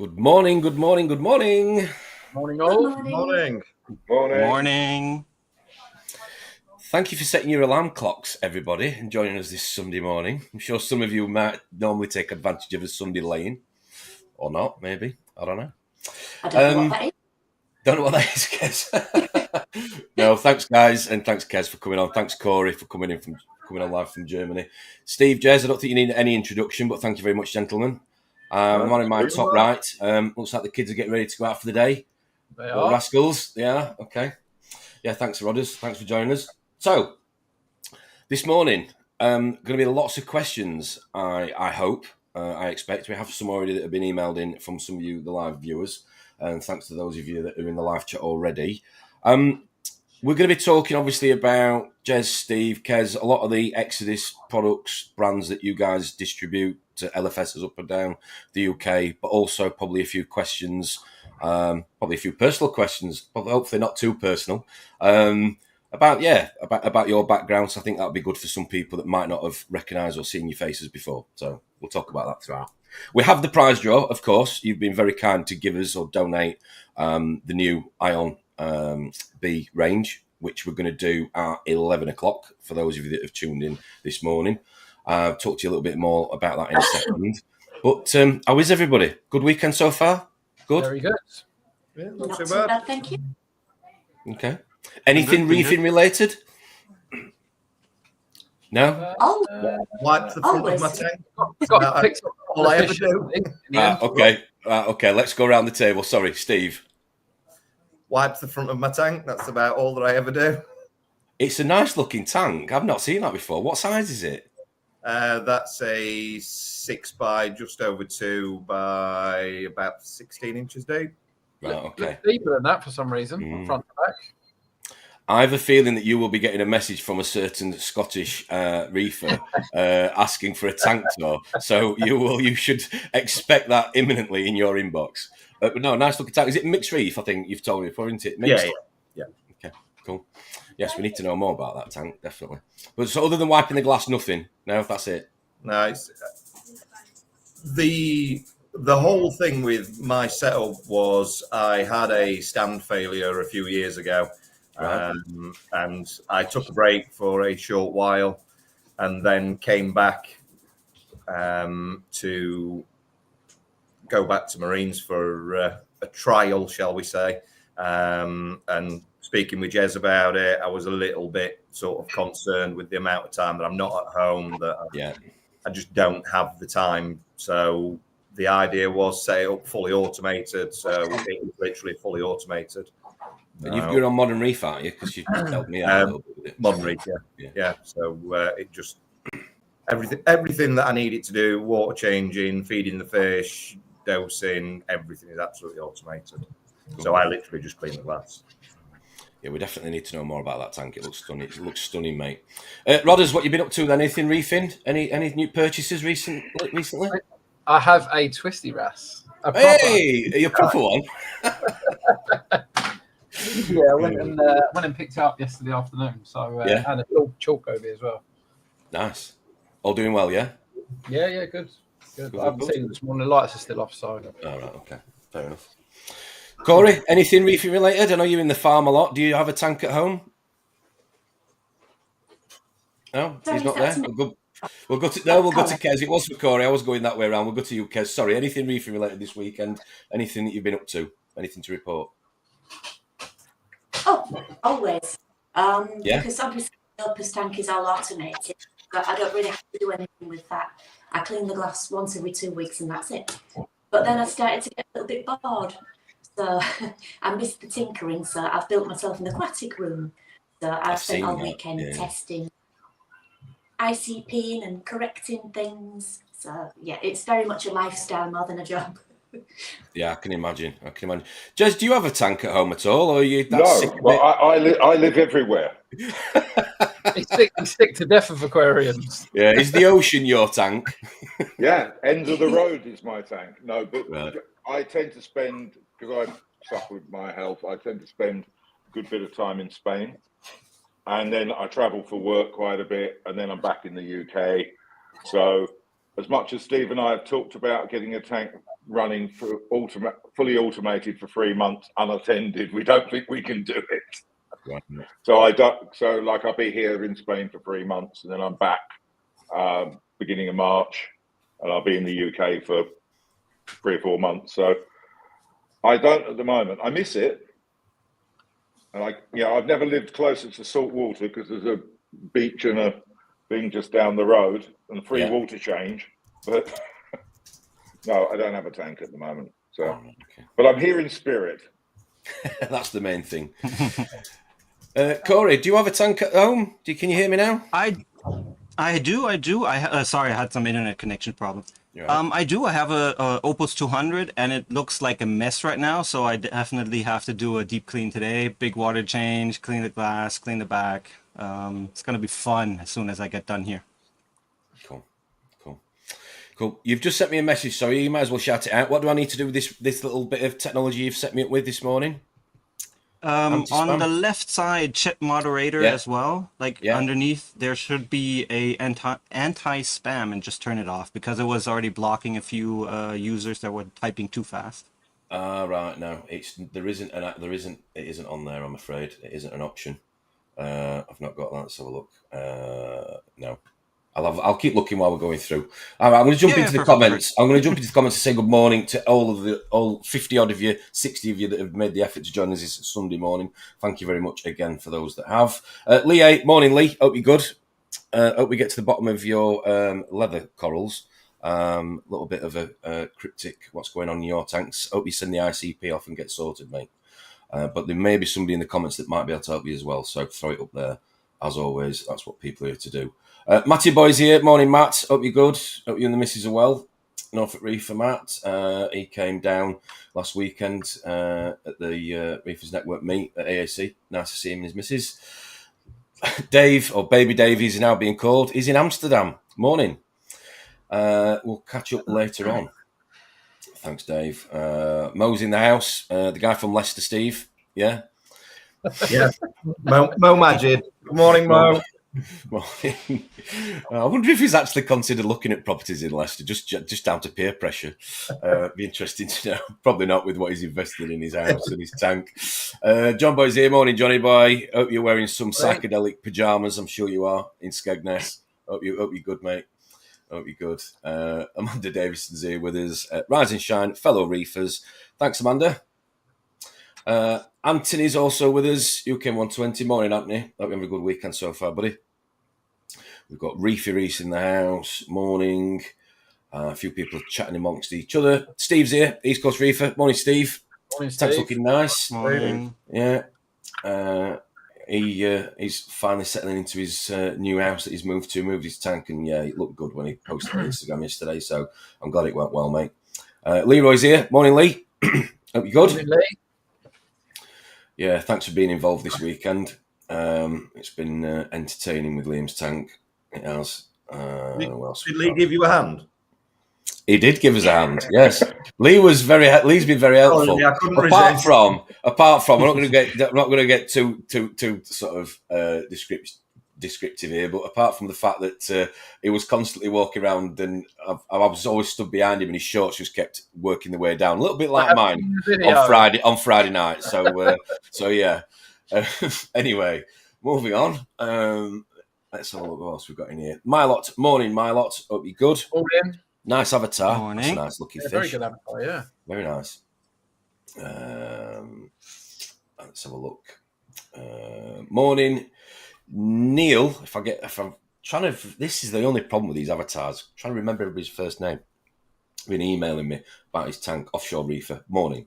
Good morning, good morning, good morning. Morning, all. Good morning. Morning. Thank you for setting your alarm clocks, everybody, and joining us this Sunday morning. I'm sure some of you might normally take advantage of a Sunday laying, or not, maybe. I don't know. I don't know what that is. Don't know what that is, Kez. No, thanks, guys, and thanks, Kez, for coming on. Thanks, Corey, for coming on live from Germany. Steve, Jez, I don't think you need any introduction, but thank you very much, gentlemen. One in my top right. Looks like the kids are getting ready to go out for the day. They are. Rascals. Yeah, okay. Yeah, thanks, Rodders. Thanks for joining us. So, this morning, going to be lots of questions, I hope, I expect. We have some already that have been emailed in from some of you, the live viewers, and thanks to those of you that are in the live chat already. We're going to be talking, obviously, about Jez, Steve, Kez, a lot of the XODIS products, brands that you guys distribute to LFSs up and down the UK, but also probably a few questions, probably a few personal questions, but hopefully not too personal, about your backgrounds. I think that would be good for some people that might not have recognised or seen your faces before. So we'll talk about that throughout. We have the prize draw, of course. You've been very kind to give us or donate the new Ion B range, which we're going to do at 11 o'clock for those of you that have tuned in this morning. I'll talk to you a little bit more about that in a second. But how is everybody? Good weekend so far? Good? Very good. Yeah, not too bad, thank you. Okay. Anything reefing related? No? Wipe the front of my tank. Got picked up all I ever do. Okay, let's go around the table. Sorry, Steve. Wipe the front of my tank. That's about all that I ever do. It's a nice looking tank. I've not seen that before. What size is it? That's a 6 by just over 2 by about 16 inches deep. Right, okay. Deeper than that for some reason, front to back. I have a feeling that you will be getting a message from a certain Scottish reefer asking for a tank tour. So you should expect that imminently in your inbox. But no, nice looking tank. Is it mixed reef? I think you've told me before, isn't it? Mixed? Yeah. Okay, cool. Yes, we need to know more about that tank, definitely. But so other than wiping the glass, nothing. No, that's it. No, it's, the whole thing with my setup was I had a stand failure a few years ago. Right. And I took a break for a short while and then came back to go back to Marines for a trial, shall we say. And speaking with Jez about it, I was a little bit sort of concerned with the amount of time that I'm not at home, that I just don't have the time. So the idea was set it up fully automated. So it was literally fully automated. And you're on Modern Reef, aren't you? Because you helped me out a little bit with it. Modern Reef, yeah. So it just everything that I need it to do: water changing, feeding the fish, dosing, everything is absolutely automated. So I literally just clean the glass. Yeah, we definitely need to know more about that tank. It looks stunning. It looks stunning, mate. Rodders, what you been up to then? Anything reefing? Any new purchases recently? I have a twisty wrasse. Hey, are you a proper one? Yeah, I went and picked it up yesterday afternoon. So and a chalk over as well. Nice. All doing well, yeah? Yeah, good. I haven't seen it this morning. The lights are still off, so. All right, okay. Fair enough. Corey, anything reefing related? I know you're in the farm a lot. Do you have a tank at home? No, he's not there. We'll go to Kez. It was for Corey. I was going that way around. We'll go to you, Kez. Sorry, anything reefing related this weekend? Anything that you've been up to? Anything to report? Oh, always. Because obviously the Opus tank is all automated, but I don't really have to do anything with that. I clean the glass once every 2 weeks and that's it. But then I started to get a little bit bored. So I missed the tinkering. So I've built myself an aquatic room. So I've spent all weekend testing, ICPing and correcting things. So yeah, it's very much a lifestyle more than a job. Yeah, I can imagine. Jez, do you have a tank at home at all, or are you? I live everywhere. He's sick to death of aquariums. Yeah, is the ocean your tank? Yeah, end of the road is my tank. No, but I tend to spend, because I suffer with my health, I tend to spend a good bit of time in Spain, and then I travel for work quite a bit, and then I'm back in the UK. So as much as Steve and I have talked about getting a tank running for fully automated for 3 months unattended. We don't think we can do it. Right. So I'll be here in Spain for 3 months, and then I'm back beginning of March, and I'll be in the UK for 3 or 4 months. So I don't at the moment. I miss it, and I've never lived closer to salt water because there's a beach and a thing just down the road and a free water change. But no, I don't have a tank at the moment. So, okay. But I'm here in spirit. That's the main thing. Corey, do you have a tank at home? Can you hear me now? I do. Sorry, I had some internet connection problem. Right. I do. I have a Opus 200, and it looks like a mess right now. So I definitely have to do a deep clean today. Big water change, clean the glass, clean the back. It's gonna be fun as soon as I get done here. Cool. You've just sent me a message, so you might as well shout it out. What do I need to do with this little bit of technology you've set me up with this morning? On the left side, chip moderator as well. Underneath, there should be a anti-spam, and just turn it off because it was already blocking a few users that were typing too fast. Right. No, it isn't on there. I'm afraid it isn't an option. I've not got that. Let's have a look. No. I'll keep looking while we're going through. All right, I'm going to jump into the comments. I'm going to jump into the comments to say good morning to all 50 odd of you, 60 of you that have made the effort to join us this Sunday morning. Thank you very much again for those that have. Lee, morning, Lee. Hope you're good. Hope we get to the bottom of your leather corals. Little bit of a cryptic. What's going on in your tanks? Hope you send the ICP off and get sorted, mate. But there may be somebody in the comments that might be able to help you as well. So throw it up there. As always, that's what people are here to do. Matty Boy's here. Morning, Matt. Hope you're good. Hope you and the missus are well. Norfolk Reefer, Matt. He came down last weekend at the Reefers Network meet at AAC. Nice to see him and his missus. Dave, or Baby Dave, he's now being called. He's in Amsterdam. Morning. We'll catch up later on. Thanks, Dave. Mo's in the house. The guy from Leicester, Steve. Yeah? Yeah. Mo Majid. Good morning, Mo. Morning. I wonder if he's actually considered looking at properties in Leicester, just down to peer pressure. Be interesting to know. Probably not with what he's invested in his house and his tank. John Boy's here. Morning, Johnny Boy. Hope you're wearing some psychedelic pajamas. I'm sure you are in Skegness. Hope you're good, mate. Hope you're good. Amanda Davison's here with us. Rise and shine, fellow reefers. Thanks, Amanda. Anthony's also with us. UK 120. Morning, Anthony. Hope you have a good weekend so far, buddy. We've got Reefy Reese in the house. Morning. A few people chatting amongst each other. Steve's here. East Coast Reefer. Morning, Steve. Morning, Steve. Tank's looking nice. Morning. Yeah. He's finally settling into his new house that he's moved his tank, and yeah, it looked good when he posted on Instagram yesterday, so I'm glad it went well, mate. Leroy's here. Morning, Lee. Hope you're good. Morning, Lee. Yeah, thanks for being involved this weekend. It's been entertaining with Liam's tank. It has. Did Lee give you a hand? He did give us a hand. Yes, Lee's been very helpful. Yeah, apart from, I'm not going to get too sort of descriptive here, but apart from the fact that he was constantly walking around, and I was always stood behind him, and his shorts just kept working their way down, a little bit like mine on Friday night. So yeah. Anyway, moving on. Let's have a look what else we've got in here. Mylot, morning, Mylot. Hope you're good. Morning. Nice avatar. Morning. That's a nice looking fish. Very good avatar, yeah. Very nice. Let's have a look. Morning, Neil. This is the only problem with these avatars. I'm trying to remember everybody's first name. Been emailing me about his tank, offshore reefer. Morning.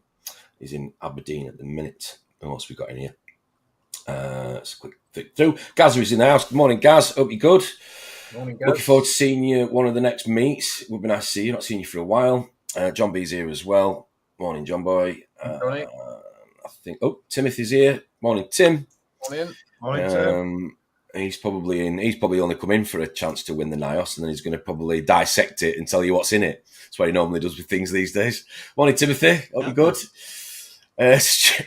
He's in Aberdeen at the minute. What else we got in here? Let's quick flick through. Gaz is in the house. Good morning, Gaz. Hope you're good. Morning, Gaz. Looking forward to seeing you at one of the next meets. Would be nice to see you. Not seen you for a while. John B's here as well. Morning, John Boy. Morning. I think. Timothy's here. Morning, Tim. Morning, Tim. He's probably only come in for a chance to win the NIOS, and then he's going to probably dissect it and tell you what's in it. That's what he normally does with things these days. Morning, Timothy. Hope you're good.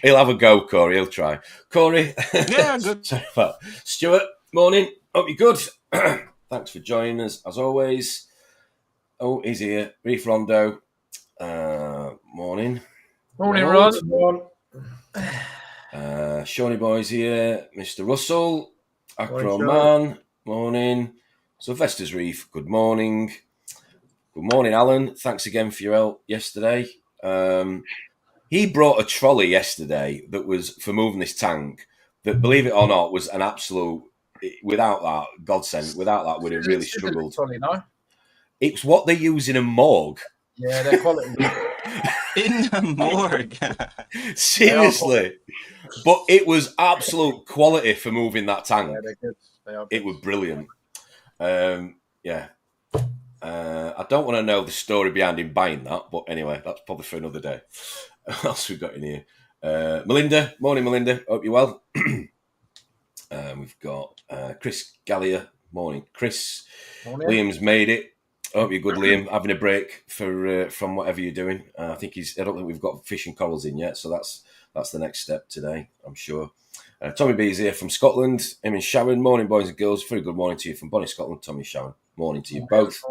He'll have a go, Corey. He'll try. Corey. Yeah, good. Stuart. Morning. Hope you're good. Thanks for joining us as always. Oh, he's here. Reef Rondo. Morning. Morning, Ron. Shawnee Boy's here. Mr. Russell. Acro Man. Morning. Sylvester's Reef. Good morning. Good morning, Alan. Thanks again for your help yesterday. He brought a trolley yesterday that was for moving this tank that, believe it or not, was an absolute, without that, godsend. Without that, we'd have really struggled. Trolley, no? It's what they use in a morgue. Yeah, they're quality. In the morgue. Seriously. But it was absolute quality for moving that tank. Yeah, they're good. They are good. It was brilliant. Yeah. I don't want to know the story behind him buying that, but anyway, that's probably for another day. What else we got in here? Melinda. Morning, Melinda. Hope you're well. We've got Chris Gallier. Morning, Chris. Morning. Liam's made it. Hope you're good, Liam. Having a break from whatever you're doing. I don't think we've got fish and corals in yet, so that's the next step today, I'm sure. Tommy B's here from Scotland. Him and Sharon. Morning, boys and girls. Very good morning to you from Bonnie, Scotland. Tommy, Sharon. Morning to you both.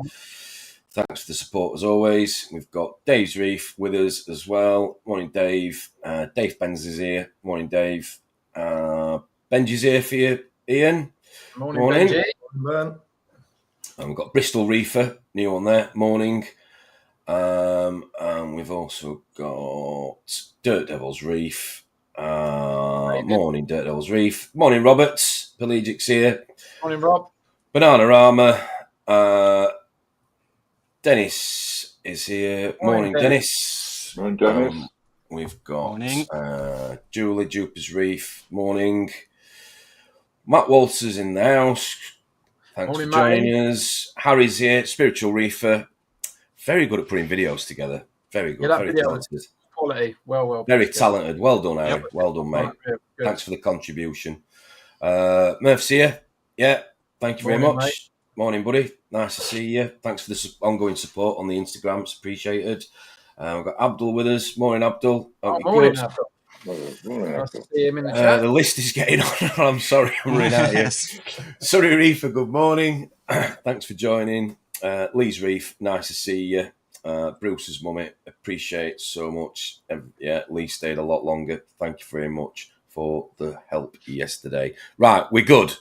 Thanks for the support as always. We've got Dave's Reef with us as well. Morning, Dave. Dave Benz is here. Morning, Dave. Benji's here for you, Ian. Morning. Benji. And we've got Bristol Reefer, new one there. Morning. And we've also got Dirt Devil's Reef. Morning, Dirt Devil's Reef. Morning, Roberts. Pelagics here. Morning, Rob. Bananarama. Dennis is here. Morning, Dennis. Morning, Dennis. We've got Morning. Julie, Jupiter's Reef. Morning. Matt Walters in the house. Thanks Morning, for joining us. Harry's here. Spiritual Reefer. Very good at putting videos together. Very good. Yeah, very video talented. Quality. Well. Very talented. Well done, Harry. Yep. Well done, mate. Good. Thanks for the contribution. Murph's here. Yeah. Thank you very much. Mate. Morning, buddy. Nice to see you. Thanks for the ongoing support on the Instagram. It's appreciated. We've got Abdul with us. Morning, Abdul. Morning, Abdul. Nice to see him in the chat. The list is getting on. I'm sorry. I'm running out here. Sorry, Reefer. Good morning. Thanks for joining. Lee's Reef. Nice to see you. Bruce's mummy. Appreciate so much. Lee stayed a lot longer. Thank you very much for the help yesterday. Right, we're good.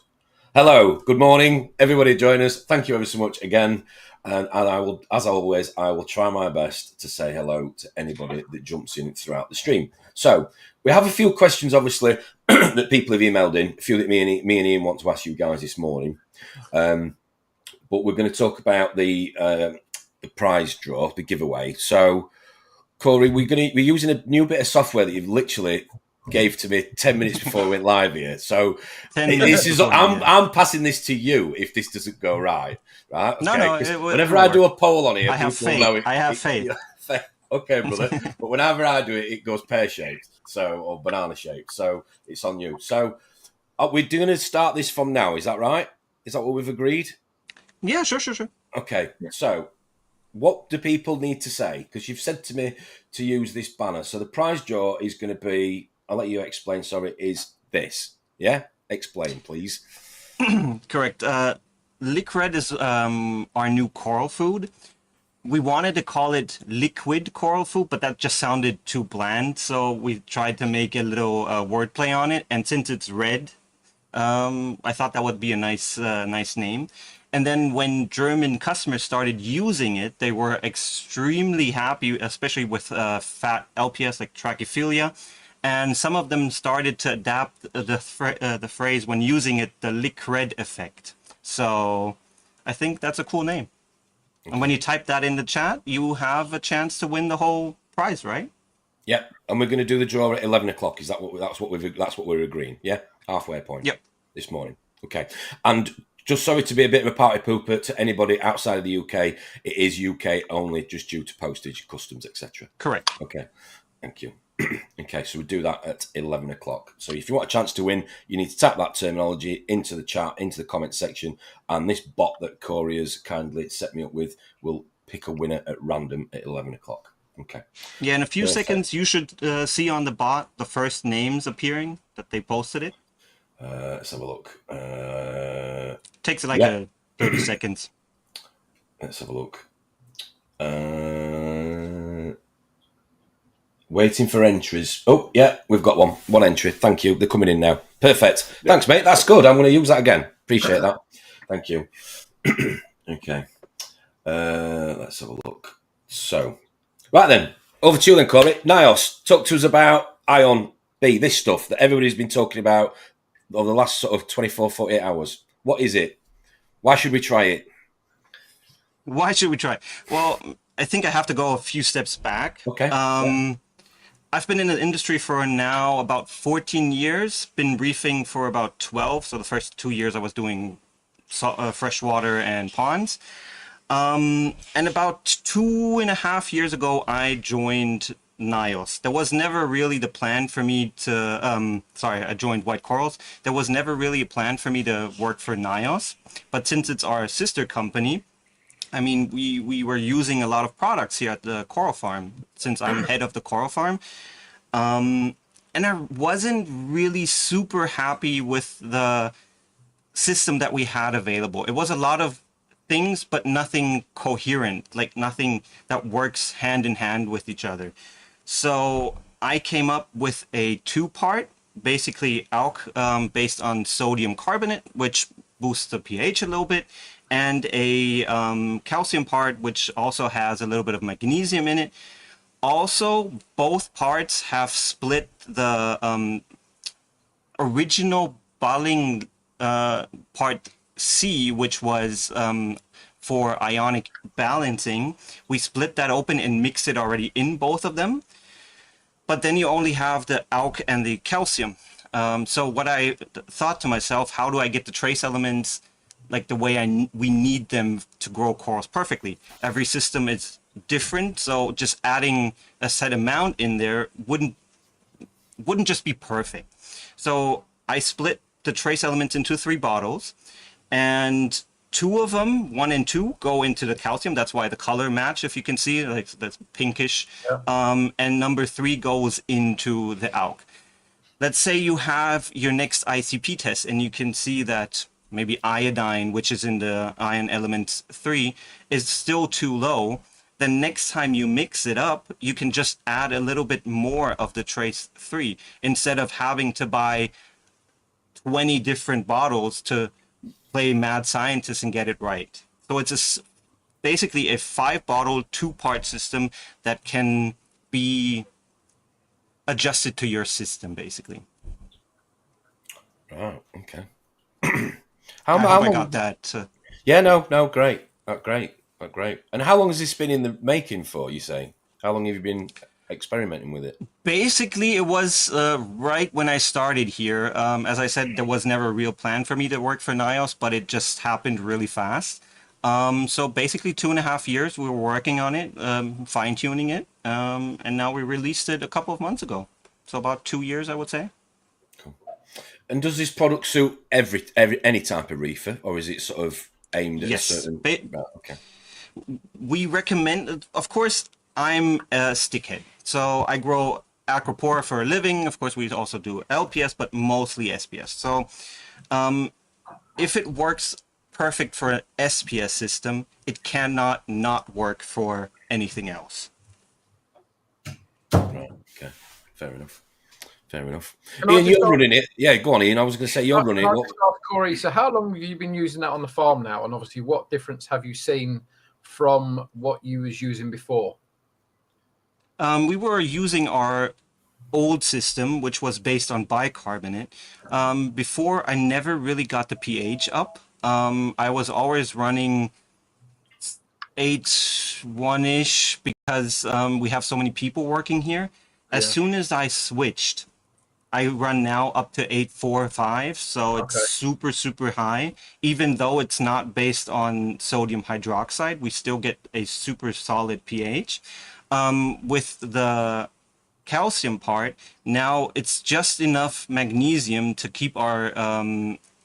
Hello, good morning, everybody. Join us. Thank you ever so much again. And I will, as always, I will try my best to say hello to anybody that jumps in throughout the stream. So we have a few questions, obviously, that people have emailed in. A few that me and Ian want to ask you guys this morning. But we're going to talk about the prize draw, the giveaway. So, Corey, we're using a new bit of software that you've literally gave to me 10 minutes before we went live here. So I'm passing this to you if this doesn't go right. Right? Okay. No, whenever I do a poll on here, I have faith. I have faith. Okay, brother. But whenever I do it, it goes pear-shaped, or banana-shaped. So it's on you. So we're going to start this from now. Is that right? Is that what we've agreed? Yeah, sure. Okay. So what do people need to say? Because you've said to me to use this banner. So the prize draw is going to be, I'll let you explain, sorry, is this. Yeah? Explain, please. Correct. Liquid is our new coral food. We wanted to call it liquid coral food, but that just sounded too bland. So we tried to make a little wordplay on it. And since it's red, I thought that would be a nice name. And then when German customers started using it, they were extremely happy, especially with fat LPS like trachyphilia. And some of them started to adapt the phrase when using it, the liquid effect. So I think that's a cool name. Okay. And when you type that in the chat, you have a chance to win the whole prize, right? Yep. And we're going to do the draw at 11 o'clock. Is that that's what we're agreeing? Yeah. Halfway point. Yep. This morning. Okay. And just sorry to be a bit of a party pooper to anybody outside of the UK. It is UK only, just due to postage, customs, etc. Correct. Okay. Thank you. Okay, so we do that at 11 o'clock. So if you want a chance to win, you need to tap that terminology into the chat, into the comment section, and this bot that Corey has kindly set me up with will pick a winner at random at 11 o'clock. Okay. Yeah, in a few seconds, you should see on the bot the first names appearing that they posted it. Let's have a look. Takes like 30 seconds. Let's have a look. Waiting for entries. Oh, yeah, we've got one entry. Thank you. They're coming in now. Perfect. Yeah. Thanks, mate. That's good. I'm going to use that again. Appreciate that. Thank you. Okay. Let's have a look. So, right then, over to you then, Corey. Nios, talk to us about Ion B, this stuff that everybody's been talking about over the last sort of 24, 48 hours. What is it? Why should we try it? Why should we try it? Well, I think I have to go a few steps back. Okay. I've been in the industry for now about 14 years, been reefing for about 12. So the first 2 years I was doing freshwater and ponds. And about 2.5 years ago, I joined Nios. There was never really the plan for me to, I joined White Corals. There was never really a plan for me to work for Nios. But since it's our sister company, I mean, we were using a lot of products here at the coral farm, since I'm head of the coral farm. And I wasn't really super happy with the system that we had available. It was a lot of things, but nothing coherent, like nothing that works hand in hand with each other. So I came up with a two-part, basically alk based on sodium carbonate, which boosts the pH a little bit, and a calcium part, which also has a little bit of magnesium in it. Also, both parts have split the original Balling part C, which was for ionic balancing. We split that open and mixed it already in both of them. But then you only have the alk and the calcium. So what I thought to myself, how do I get the trace elements like the way we need them to grow corals perfectly? Every system is different, so just adding a set amount in there wouldn't just be perfect. So I split the trace elements into 3 bottles, and 2 of them, 1 and 2, go into the calcium. That's why the color match, if you can see, like that's pinkish. Yeah. And number 3 goes into the alk. Let's say you have your next ICP test and you can see that maybe iodine, which is in the ion element 3, is still too low. Then next time you mix it up, you can just add a little bit more of the trace 3 instead of having to buy 20 different bottles to play mad scientist and get it right. So it's basically a 5-bottle, 2-part system that can be adjusted to your system, basically. Oh, okay. How I got that? Yeah, no, great. Great. And how long has this been in the making for, you say? How long have you been experimenting with it? Basically, it was right when I started here. As I said, there was never a real plan for me to work for Nios, but it just happened really fast. So basically 2.5 years we were working on it, fine-tuning it, and now we released it a couple of months ago. So about 2 years, I would say. Cool. And does this product suit any type of reefer, or is it sort of aimed at a certain... Okay. We recommend, of course, I'm a stickhead. So I grow acropora for a living. Of course, we also do LPS, but mostly SPS. So if it works perfect for an SPS system, it cannot not work for anything else. Right, okay. Fair enough. Ian, you're running it. Yeah, go on, Ian. I was going to say you're running it. Corey, so how long have you been using that on the farm now? And obviously, what difference have you seen from what you was using before? We were using our old system, which was based on bicarbonate. Before, I never really got the pH up. I was always running 8.1-ish because we have so many people working here. As soon as I switched, I run now up to 8.45, so it's super, super high. Even though it's not based on sodium hydroxide, we still get a super solid pH. With the calcium part, now it's just enough magnesium to keep our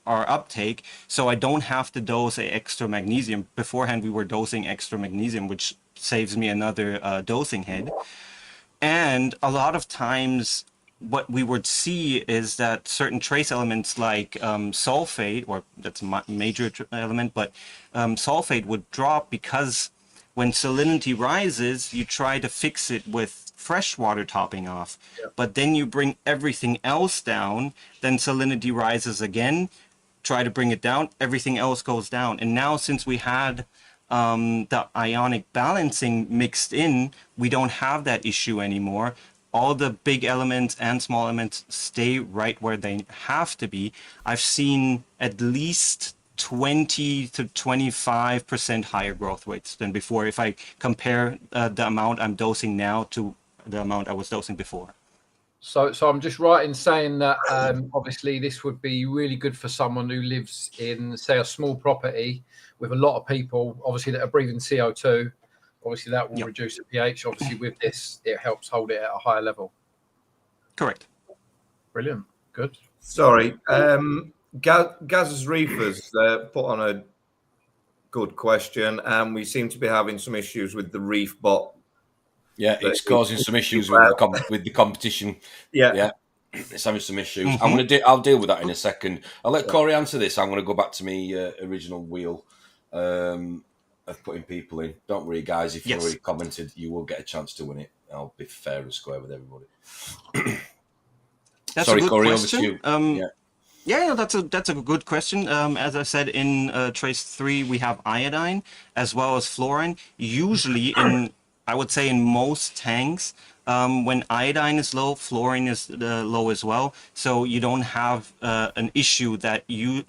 uptake, so I don't have to dose extra magnesium. Beforehand, we were dosing extra magnesium, which saves me another dosing head. And a lot of times, what we would see is that certain trace elements like sulfate, or that's a major element, but sulfate would drop because when salinity rises, you try to fix it with freshwater topping off. But then you bring everything else down, then salinity rises again, try to bring it down, everything else goes down. And now since we had the ionic balancing mixed in, we don't have that issue anymore. All the big elements and small elements stay right where they have to be. I've seen at least 20 to 25% higher growth rates than before if I compare the amount I'm dosing now to the amount I was dosing before. So I'm just right in saying that obviously this would be really good for someone who lives in, say, a small property with a lot of people, obviously, that are breathing CO2. Obviously, that will reduce the pH. Obviously, with this, it helps hold it at a higher level. Correct. Brilliant. Good. Sorry. Gaz's Reefers put on a good question, and we seem to be having some issues with the reef bot. Yeah, it's causing some issues with the competition. Yeah, it's having some issues. I'll deal with that in a second. I'll let Corey answer this. I'm going to go back to my original wheel of putting people in. Don't worry, guys. If you've already commented, you will get a chance to win it. I'll be fair and square with everybody. That's Sorry, a good Corey, question. over to you. Yeah, that's a good question. As I said, in trace 3, we have iodine as well as fluorine. Usually I would say in most tanks, when iodine is low, fluorine is low as well. So you don't have an issue that you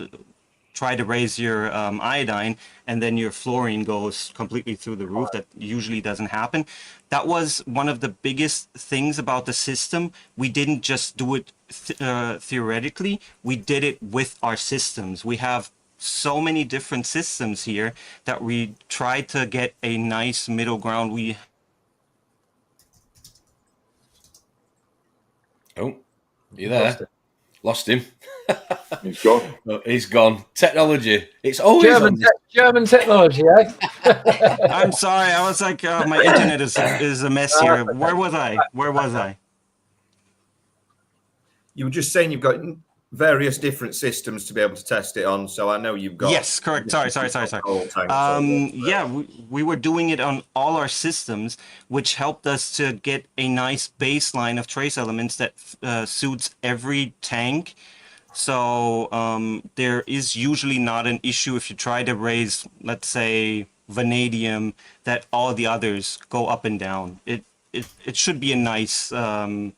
try to raise your iodine and then your fluorine goes completely through the roof. That usually doesn't happen. That was one of the biggest things about the system. We didn't just do it theoretically. We did it with our systems. We have so many different systems here that we try to get a nice middle ground. Oh, you there? Lost him. He's gone. Oh, he's gone. Technology. It's always German technology, eh? I'm sorry. I was like, my internet is a mess here. Where was I? You were just saying you've got various different systems to be able to test it on. So I know you've got. Yes, correct. Sorry. Yeah, we were doing it on all our systems, which helped us to get a nice baseline of trace elements that suits every tank. So there is usually not an issue if you try to raise, let's say, vanadium, that all the others go up and down. It should be a nice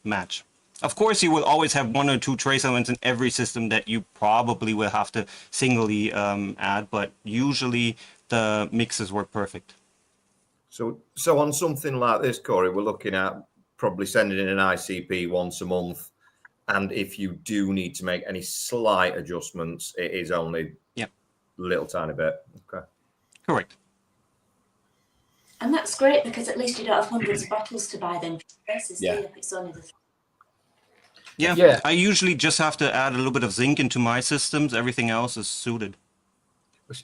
match. Of course, you will always have 1 or 2 trace elements in every system that you probably will have to singly add, but usually the mixes work perfect. So on something like this, Corey, we're looking at probably sending in an ICP once a month. And if you do need to make any slight adjustments, it is only a little tiny bit. Okay. Correct. And that's great because at least you don't have hundreds of bottles to buy then. It's only the Yeah, I usually just have to add a little bit of zinc into my systems. Everything else is suited.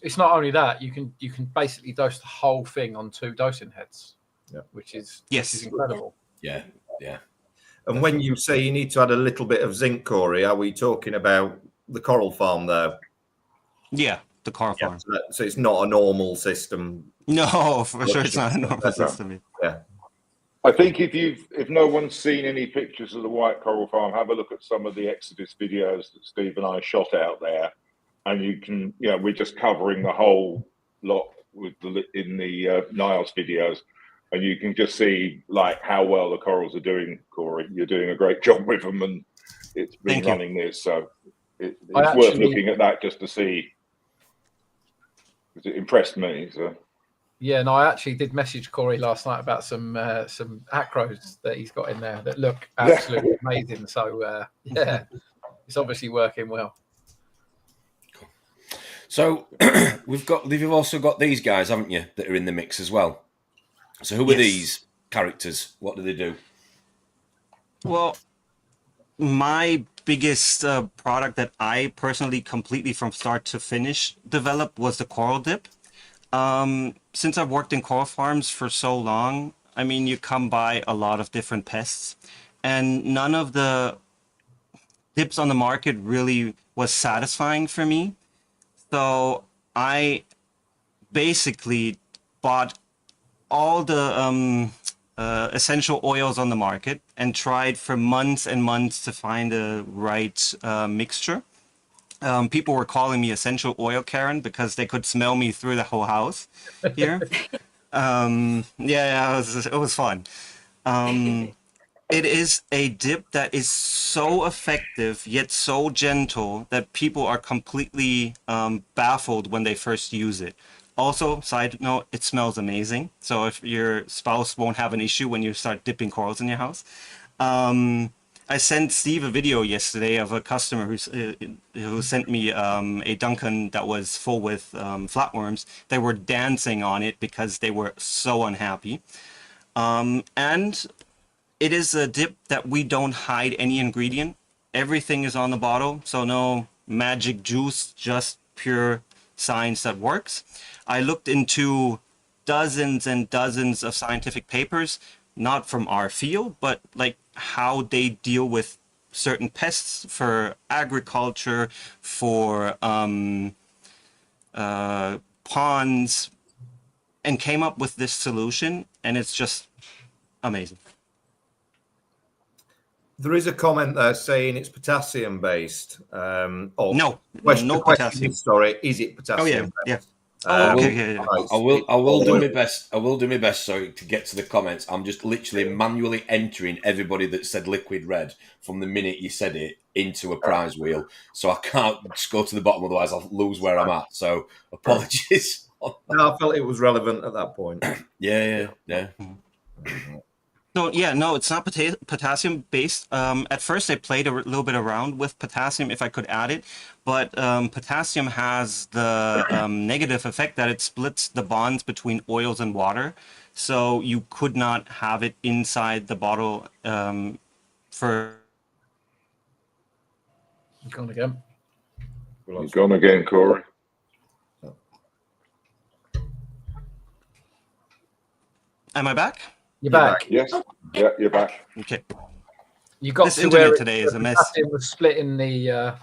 It's not only that, you can basically dose the whole thing on 2 dosing heads, which is incredible. Yeah. And when you say you need to add a little bit of zinc, Corey, are we talking about the coral farm there? Yeah, the coral farm. So it's not a normal system. No, for sure it's not a normal system. Yeah. I think if no one's seen any pictures of the white coral farm, have a look at some of the XODIS videos that Steve and I shot out there, and you can, we're just covering the whole lot in the Niles videos, and you can just see like how well the corals are doing. Corey, you're doing a great job with them, and it's been running this, so it's worth looking at that just to see, because it impressed me. So. Yeah, no, I actually did message Corey last night about some acros that he's got in there that look absolutely amazing. So it's obviously working well. So you've also got these guys, haven't you, that are in the mix as well? So who are these characters? What do they do? Well, my biggest product that I personally completely from start to finish developed was the coral dip. Since I've worked in coral farms for so long, I mean, you come by a lot of different pests, and none of the dips on the market really was satisfying for me. So I basically bought all the essential oils on the market and tried for months and months to find the right mixture. People were calling me essential oil Karen because they could smell me through the whole house here. Yeah, it was fun. It is a dip that is so effective yet so gentle that people are completely baffled when they first use it. Also, side note, it smells amazing. So if your spouse won't have an issue when you start dipping corals in your house. I sent Steve a video yesterday of a customer who sent me a Duncan that was full with flatworms. They were dancing on it because they were so unhappy. And it is a dip that we don't hide any ingredient. Everything is on the bottle, so no magic juice, just pure science that works. I looked into dozens and dozens of scientific papers, not from our field, but like how they deal with certain pests for agriculture, for ponds, and came up with this solution, and it's just amazing. There is a comment there saying it's potassium based. No potassium. Sorry, is it potassium? Oh yeah, based? yeah. I will do my best. I will do my best. Sorry, to get to the comments. I'm just literally manually entering everybody that said liquid red from the minute you said it into a prize wheel. So I can't just go to the bottom, otherwise I'll lose where I'm at. So apologies. No, I felt it was relevant at that point. Yeah. So yeah, no, it's not potassium based. At first I played a little bit around with potassium if I could add it, but potassium has the negative effect that it splits the bonds between oils and water. So you could not have it inside the bottle for... You've gone again. You've gone again, Corey. Am I back? You're back. Yes. Yeah, you're back. Okay. You got this to internet where today is a mess. Potassium was splitting the.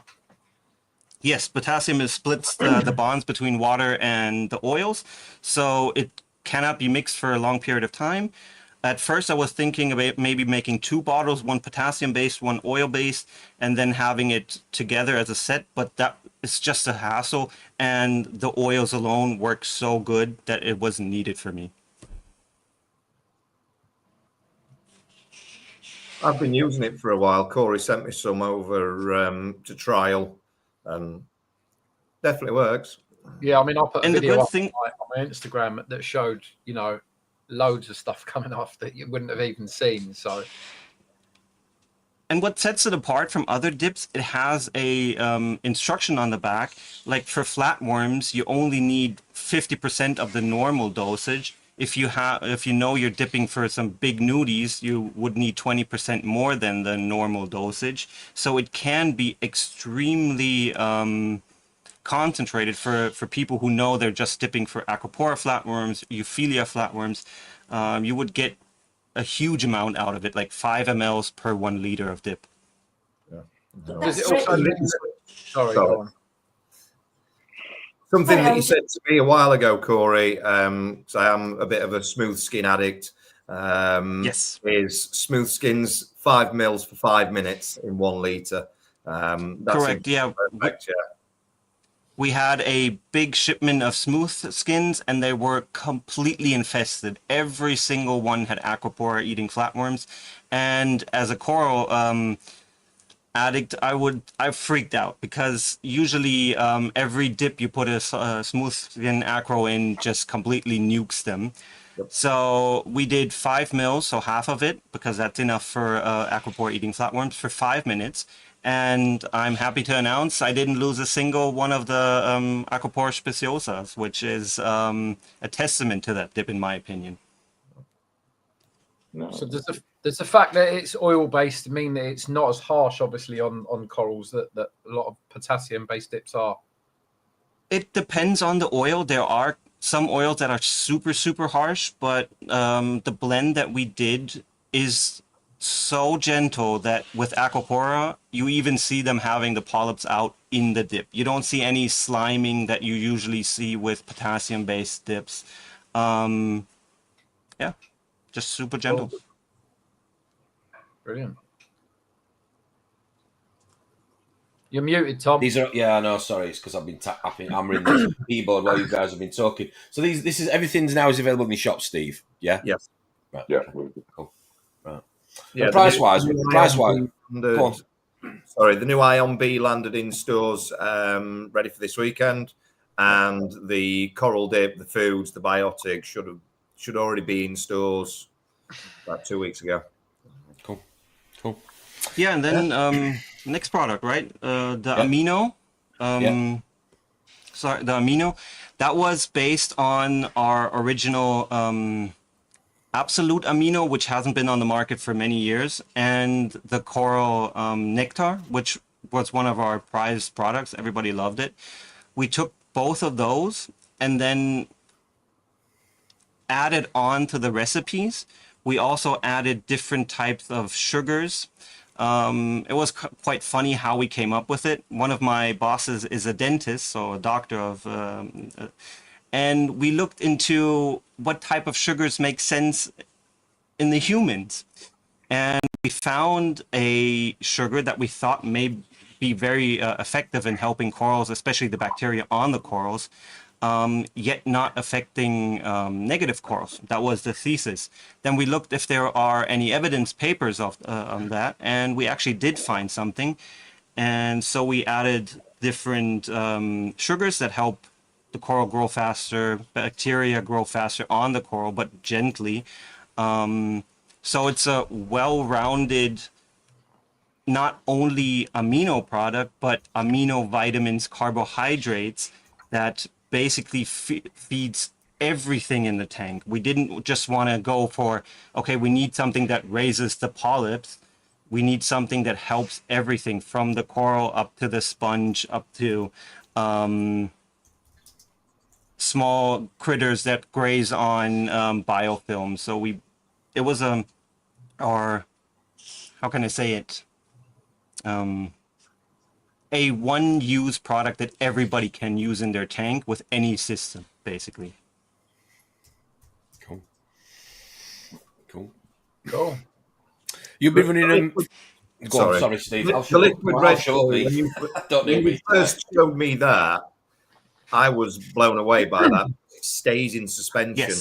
Yes, potassium splits the bonds between water and the oils, so it cannot be mixed for a long period of time. At first, I was thinking about maybe making 2 bottles, one potassium-based, one oil-based, and then having it together as a set, but that is just a hassle, and the oils alone work so good that it wasn't needed for me. I've been using it for a while. Corey sent me some over to trial, and definitely works. Yeah, I mean, I put a video up on my Instagram that showed, loads of stuff coming off that you wouldn't have even seen. So, and what sets it apart from other dips, it has a instruction on the back. Like for flatworms, you only need 50% of the normal dosage. If you know you're dipping for some big nudies, you would need 20% more than the normal dosage. So it can be extremely concentrated for people who know they're just dipping for Acropora flatworms, Euphilia flatworms. You would get a huge amount out of it, like 5 mLs per 1 liter of dip. Yeah. Does it also sorry, go on. Something that you said to me a while ago, Corey, because I am a bit of a smooth skin addict. Yes. Is smooth skins 5 mils for 5 minutes in 1 liter. Correct. Yeah. Perfect, yeah. We had a big shipment of smooth skins, and they were completely infested. Every single one had Acropora eating flatworms, and as a coral addict, I freaked out because usually every dip you put a smooth skin acro in just completely nukes them. Yep. So we did 5 mils, so half of it, because that's enough for Acropora eating flatworms for 5 minutes. And I'm happy to announce I didn't lose a single one of the Acropora speciosas, which is a testament to that dip, in my opinion. No. So does the fact that it's oil-based mean that it's not as harsh, obviously, on corals that a lot of potassium-based dips are? It depends on the oil. There are some oils that are super, super harsh, but the blend that we did is so gentle that with Acropora, you even see them having the polyps out in the dip. You don't see any sliming that you usually see with potassium-based dips. Yeah. Just super gentle. Cool. Brilliant. You're muted, Tom. These are I know. Sorry, it's because I've been hammering the keyboard while you guys have been talking. So this is everything's now is available in the shop, Steve. Yeah. Yes. Right. Yeah. Okay. Cool. Right. Yeah. Price wise. Sorry, the new Ion B landed in stores, ready for this weekend, and the Coral Dip, the foods, the biotics should already be in stores about 2 weeks ago. Cool. Yeah, and then next product, right? The amino. Sorry, the amino. That was based on our original absolute amino, which hasn't been on the market for many years, and the coral nectar, which was one of our prized products. Everybody loved it. We took both of those and then added on to the recipes. We also added different types of sugars. It was quite funny how we came up with it. One of my bosses is a dentist, so a doctor of, and we looked into what type of sugars make sense in the humans. And we found a sugar that we thought may be very effective in helping corals, especially the bacteria on the corals, yet not affecting negative corals. That was the thesis. Then we looked if there are any evidence papers on that, and we actually did find something. And so we added different sugars that help the coral grow faster, bacteria grow faster on the coral, but gently. So it's a well-rounded, not only amino product, but amino vitamins, carbohydrates that basically feeds everything in the tank. We didn't just want to go for, okay, we need something that raises the polyps. We need something that helps everything from the coral up to the sponge, up to small critters that graze on biofilm. So it was our, how can I say it? A one-use product that everybody can use in their tank with any system, basically. Cool. You've been running them. Sorry, Steve. The liquid red. When you first showed me that, I was blown away by that. It stays in suspension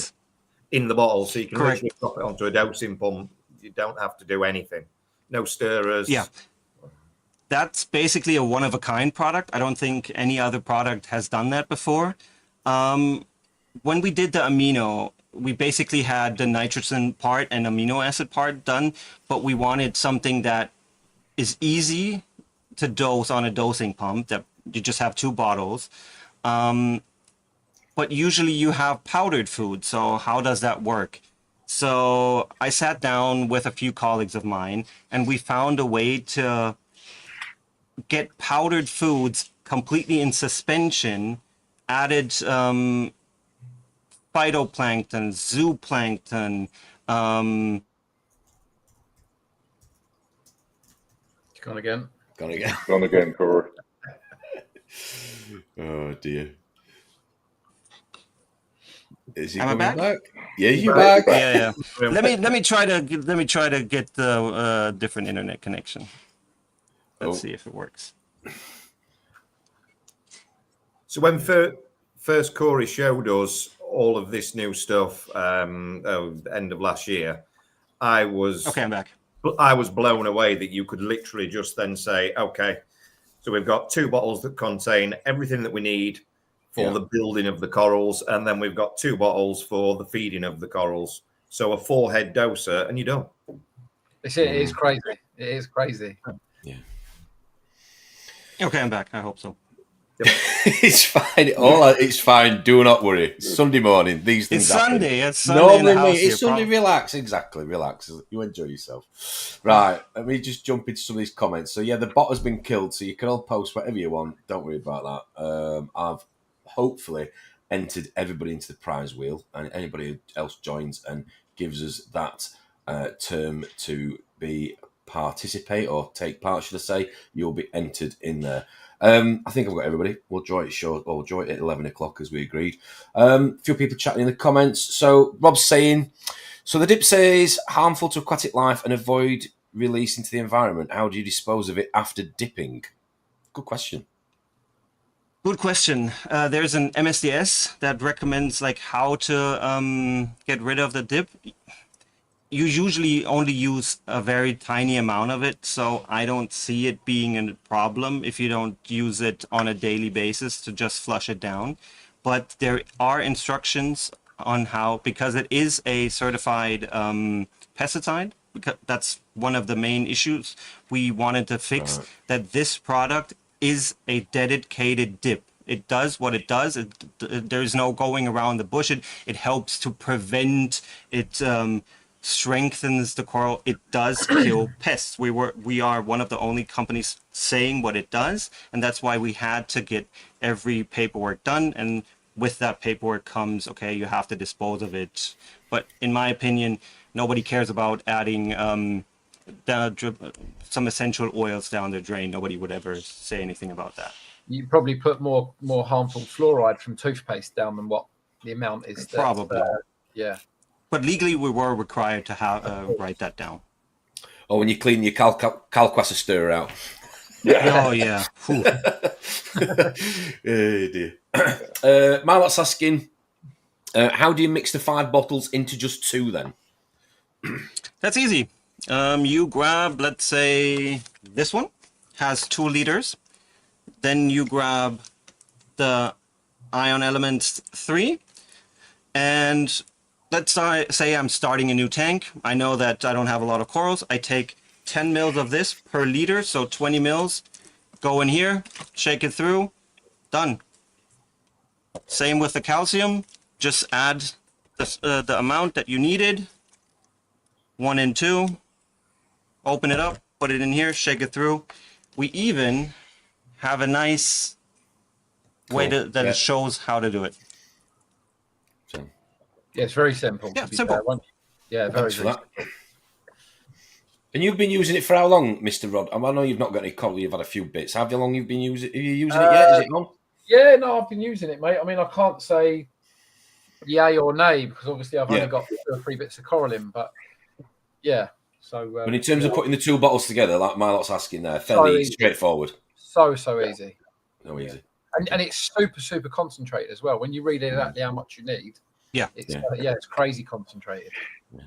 in the bottle, so you can literally drop it onto a dosing pump. You don't have to do anything. No stirrers. Yeah. That's basically a one-of-a-kind product. I don't think any other product has done that before. When we did the amino, we basically had the nitrogen part and amino acid part done, but we wanted something that is easy to dose on a dosing pump, that you just have 2 bottles. But usually you have powdered food, so how does that work? So I sat down with a few colleagues of mine, and we found a way to get powdered foods completely in suspension, added phytoplankton, zooplankton. Gone again. Gone again, Corey. Oh dear. Is he Am coming I back? Yeah, you back. Yeah. let me try to get the different internet connection. Let's see if it works. So when first Corey showed us all of this new stuff, end of last year, I was I'm back. I was blown away that you could literally just then say, okay, so we've got 2 bottles that contain everything that we need for the building of the corals, and then we've got 2 bottles for the feeding of the corals. So a 4-head doser, and you're done. It is crazy. It is crazy. Yeah. Okay, I'm back. I hope so. It's fine. It's fine. Do not worry. It's Sunday morning. These things happen. Sunday. It's Sunday. In the house it's Sunday. Relax. Exactly. Relax. You enjoy yourself. Right. Let me just jump into some of these comments. So yeah, the bot has been killed. So you can all post whatever you want. Don't worry about that. I've hopefully entered everybody into the prize wheel, and anybody else joins and gives us that term to be participate or take part, should I say, you'll be entered in there. I think I've got everybody. We'll draw it short, or we'll draw it at 11 o'clock as we agreed. A few people chatting in the comments. So Rob's saying, So the dip says harmful to aquatic life and avoid release into the environment. How do you dispose of it after dipping? Good question. Good question. There's an MSDS that recommends like how to get rid of the dip. You usually only use a very tiny amount of it, so I don't see it being a problem if you don't use it on a daily basis to just flush it down. But there are instructions on how, because it is a certified pesticide, because that's one of the main issues we wanted to fix, that this product is a dedicated dip. It does what it does. There's no going around the bush. It helps to prevent it. Strengthens the coral. It does kill pests. We are one of the only companies saying what it does, and that's why we had to get every paperwork done. And with that paperwork comes, okay, you have to dispose of it. But in my opinion, nobody cares about adding some essential oils down the drain. Nobody would ever say anything about that. You probably put more harmful fluoride from toothpaste down than what the amount is. Probably. Yeah. But legally, we were required to have write that down. Oh, when you clean your Calquassa stirrer out. Oh, yeah. Oh, dear. Marlot's asking, how do you mix the 5 bottles into just 2 then? That's easy. You grab, let's say, this one has 2 liters. Then you grab the Ion Elements 3, and let's say I'm starting a new tank. I know that I don't have a lot of corals. I take 10 mils of this per liter, so 20 mils. Go in here, shake it through, done. Same with the calcium. Just add the amount that you needed. 1 and 2. Open it up, put it in here, shake it through. We even have a nice way that it shows how to do it. Yeah, it's very simple. Yeah, simple. Yeah, very simple. And you've been using it for how long, Mr. Rod? I know you've not got any coral, you've had a few bits. How long you've been using it? Are you using it yet? Is it long? Yeah, no, I've been using it, mate. I mean, I can't say yay or nay because obviously I've only got 2 or 3 bits of coral in, but yeah. So, but in terms of putting the 2 bottles together, like Marlot's asking there, fairly straightforward. So easy. No easy. And it's super concentrated as well. When you read exactly how much you need, it's crazy concentrated. Yeah.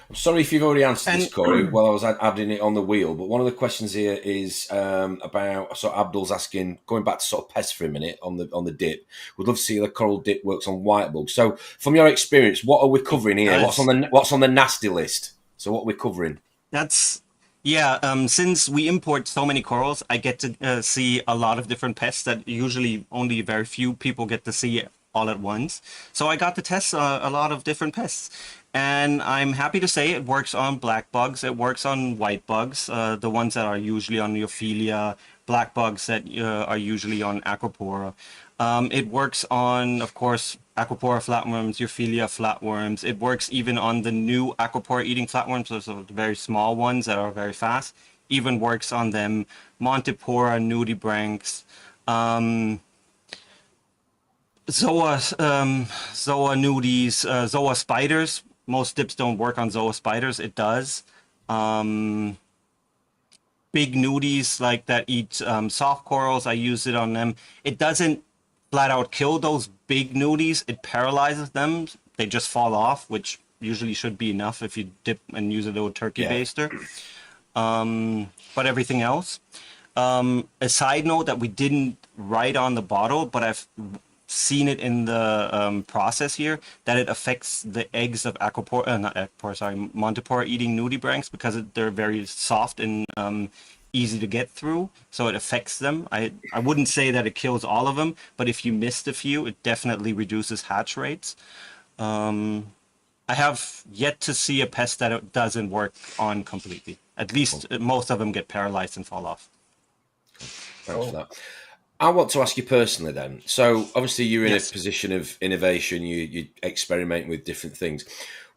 I'm sorry if you've already answered this, Corey, while I was adding it on the wheel, but one of the questions here is about, so Abdul's asking, going back to sort of pests for a minute on the dip, we'd love to see the coral dip works on white bugs. So from your experience, what are we covering here? What's on the nasty list? So what are we covering? That's, since we import so many corals, I get to see a lot of different pests that usually only very few people get to see all at once. So I got to test a lot of different pests. And I'm happy to say it works on black bugs, it works on white bugs, the ones that are usually on Euophilia, black bugs that are usually on Acropora. It works on, of course, Acropora flatworms, Euophilia flatworms. It works even on the new Acropora eating flatworms, so the very small ones that are very fast. Even works on them. Montipora, nudibranchs, Zoa nudies, Zoa spiders. Most dips don't work on Zoa spiders. It does. Big nudies like that eat soft corals. I use it on them. It doesn't flat out kill those big nudies. It paralyzes them. They just fall off, which usually should be enough if you dip and use a little turkey baster. But everything else. A side note that we didn't write on the bottle, but I've seen it in the process here, that it affects the eggs of Montipora eating nudibranchs because they're very soft and easy to get through, so it affects them. I wouldn't say that it kills all of them, but if you missed a few, it definitely reduces hatch rates. I have yet to see a pest that it doesn't work on completely. At least most of them get paralyzed and fall off. Thanks for that. I want to ask you personally then. So obviously you're in a position of innovation. You experimenting with different things.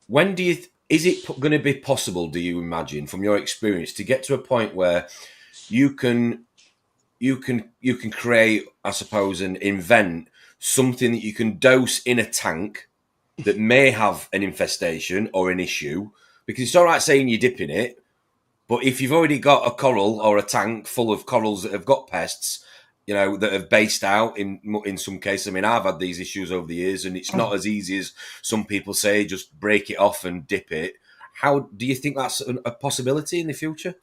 When is it going to be possible, do you imagine, from your experience, to get to a point where you can create, I suppose, and invent something that you can dose in a tank that may have an infestation or an issue? Because it's all right saying you're dipping it, but if you've already got a coral or a tank full of corals that have got pests, you know, that have based out in some cases. I mean, I've had these issues over the years, and it's not as easy as some people say, just break it off and dip it. How do you think that's a possibility in the future?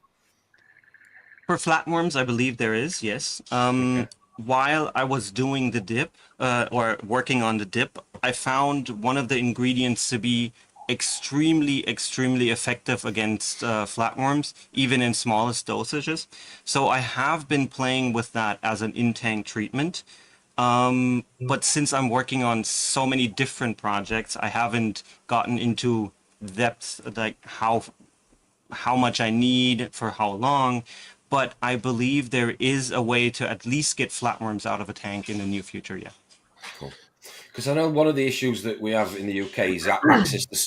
For flatworms, I believe there is, yes. Okay. While I was doing the dip, or working on the dip, I found one of the ingredients to be extremely effective against flatworms, even in smallest dosages. So I have been playing with that as an in-tank treatment. But since I'm working on so many different projects, I haven't gotten into depth, like how much I need for how long. But I believe there is a way to at least get flatworms out of a tank in the near future, yeah. Cool. Because I know one of the issues that we have in the UK is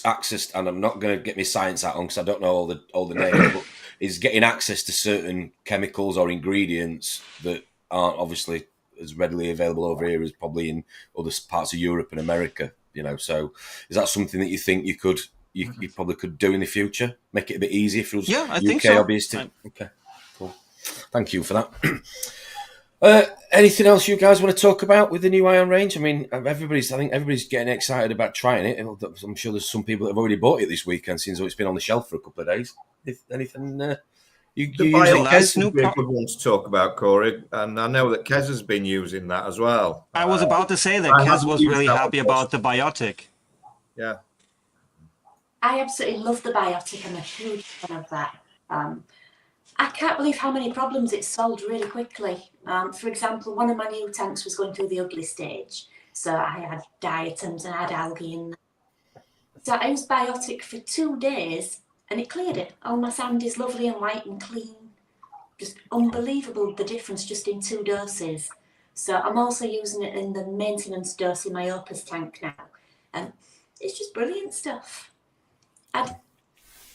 access, and I'm not going to get my science out on because I don't know all the names, but is getting access to certain chemicals or ingredients that aren't obviously as readily available over here as probably in other parts of Europe and America. You know, so is that something that you think you probably could do in the future? Make it a bit easier for us I UK think so. hobbyists? Okay, cool. Thank you for that. Anything else you guys want to talk about with the new Ion range? I mean, I think everybody's getting excited about trying it. I'm sure there's some people that have already bought it this weekend, since it's been on the shelf for a couple of days. If anything, you use it, Kez? Would be a good one to talk about, Corey, and I know that Kez has been using that as well. I was about to say that Kez was really happy about the biotic. Yeah, I absolutely love the biotic. I'm a huge fan of that. I can't believe how many problems it solved really quickly. For example, one of my new tanks was going through the ugly stage. So I had diatoms and I had algae in there. So I used biotic for 2 days and it cleared it. All my sand is lovely and white and clean. Just unbelievable, the difference just in 2 doses. So I'm also using it in the maintenance dose in my Opus tank now. And it's just brilliant stuff.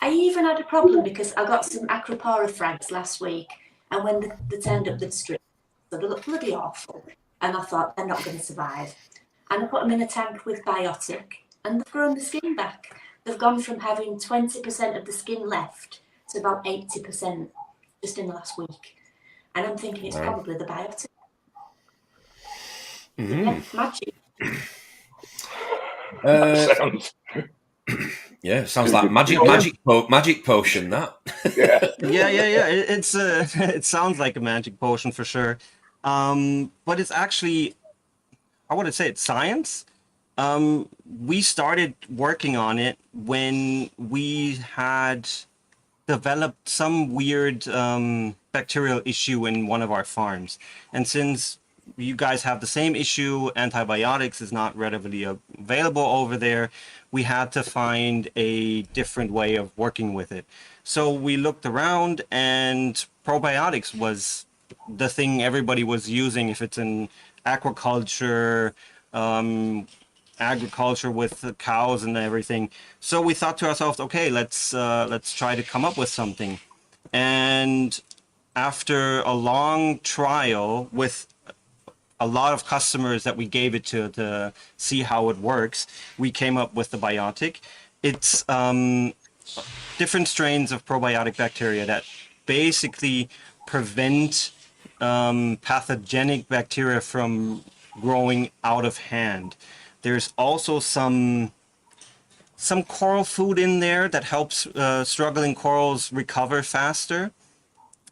I even had a problem because I got some Acropora frags last week, and when they turned up, they'd stripped, so they looked bloody awful. And I thought, they're not going to survive. And I put them in a tank with biotic, and they've grown the skin back. They've gone from having 20% of the skin left to about 80% just in the last week. And I'm thinking it's probably the biotic. Yeah, magic. Sounds... Yeah, sounds like magic potion. That. Yeah. It sounds like a magic potion for sure. But it's actually, I wouldn't say it's science. We started working on it when we had developed some weird bacterial issue in one of our farms, and since you guys have the same issue, antibiotics is not readily available over there, we had to find a different way of working with it. So we looked around, and probiotics was the thing everybody was using if it's in aquaculture, agriculture with the cows and everything. So we thought to ourselves, okay, let's try to come up with something. And after a long trial with a lot of customers that we gave it to see how it works, we came up with the biotic. It's different strains of probiotic bacteria that basically prevent pathogenic bacteria from growing out of hand. There's also some coral food in there that helps struggling corals recover faster.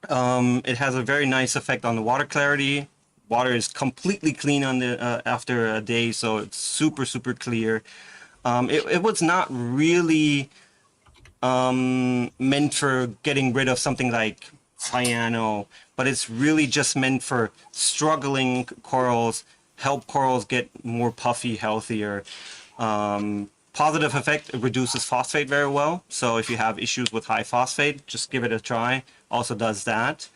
It has a very nice effect on the water clarity. Water is completely clean on the after a day, so it's super clear. It was not really meant for getting rid of something like cyano, but it's really just meant for struggling corals, help corals get more puffy, healthier. Positive effect, it reduces phosphate very well. So if you have issues with high phosphate, just give it a try. Also does that.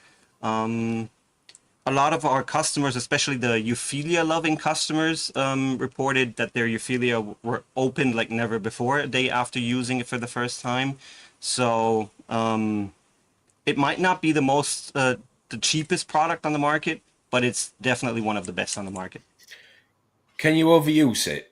A lot of our customers, especially the Euphilia loving customers, reported that their Euphilia were opened like never before a day after using it for the first time. So it might not be the cheapest product on the market, but it's definitely one of the best on the market. Can you overuse it?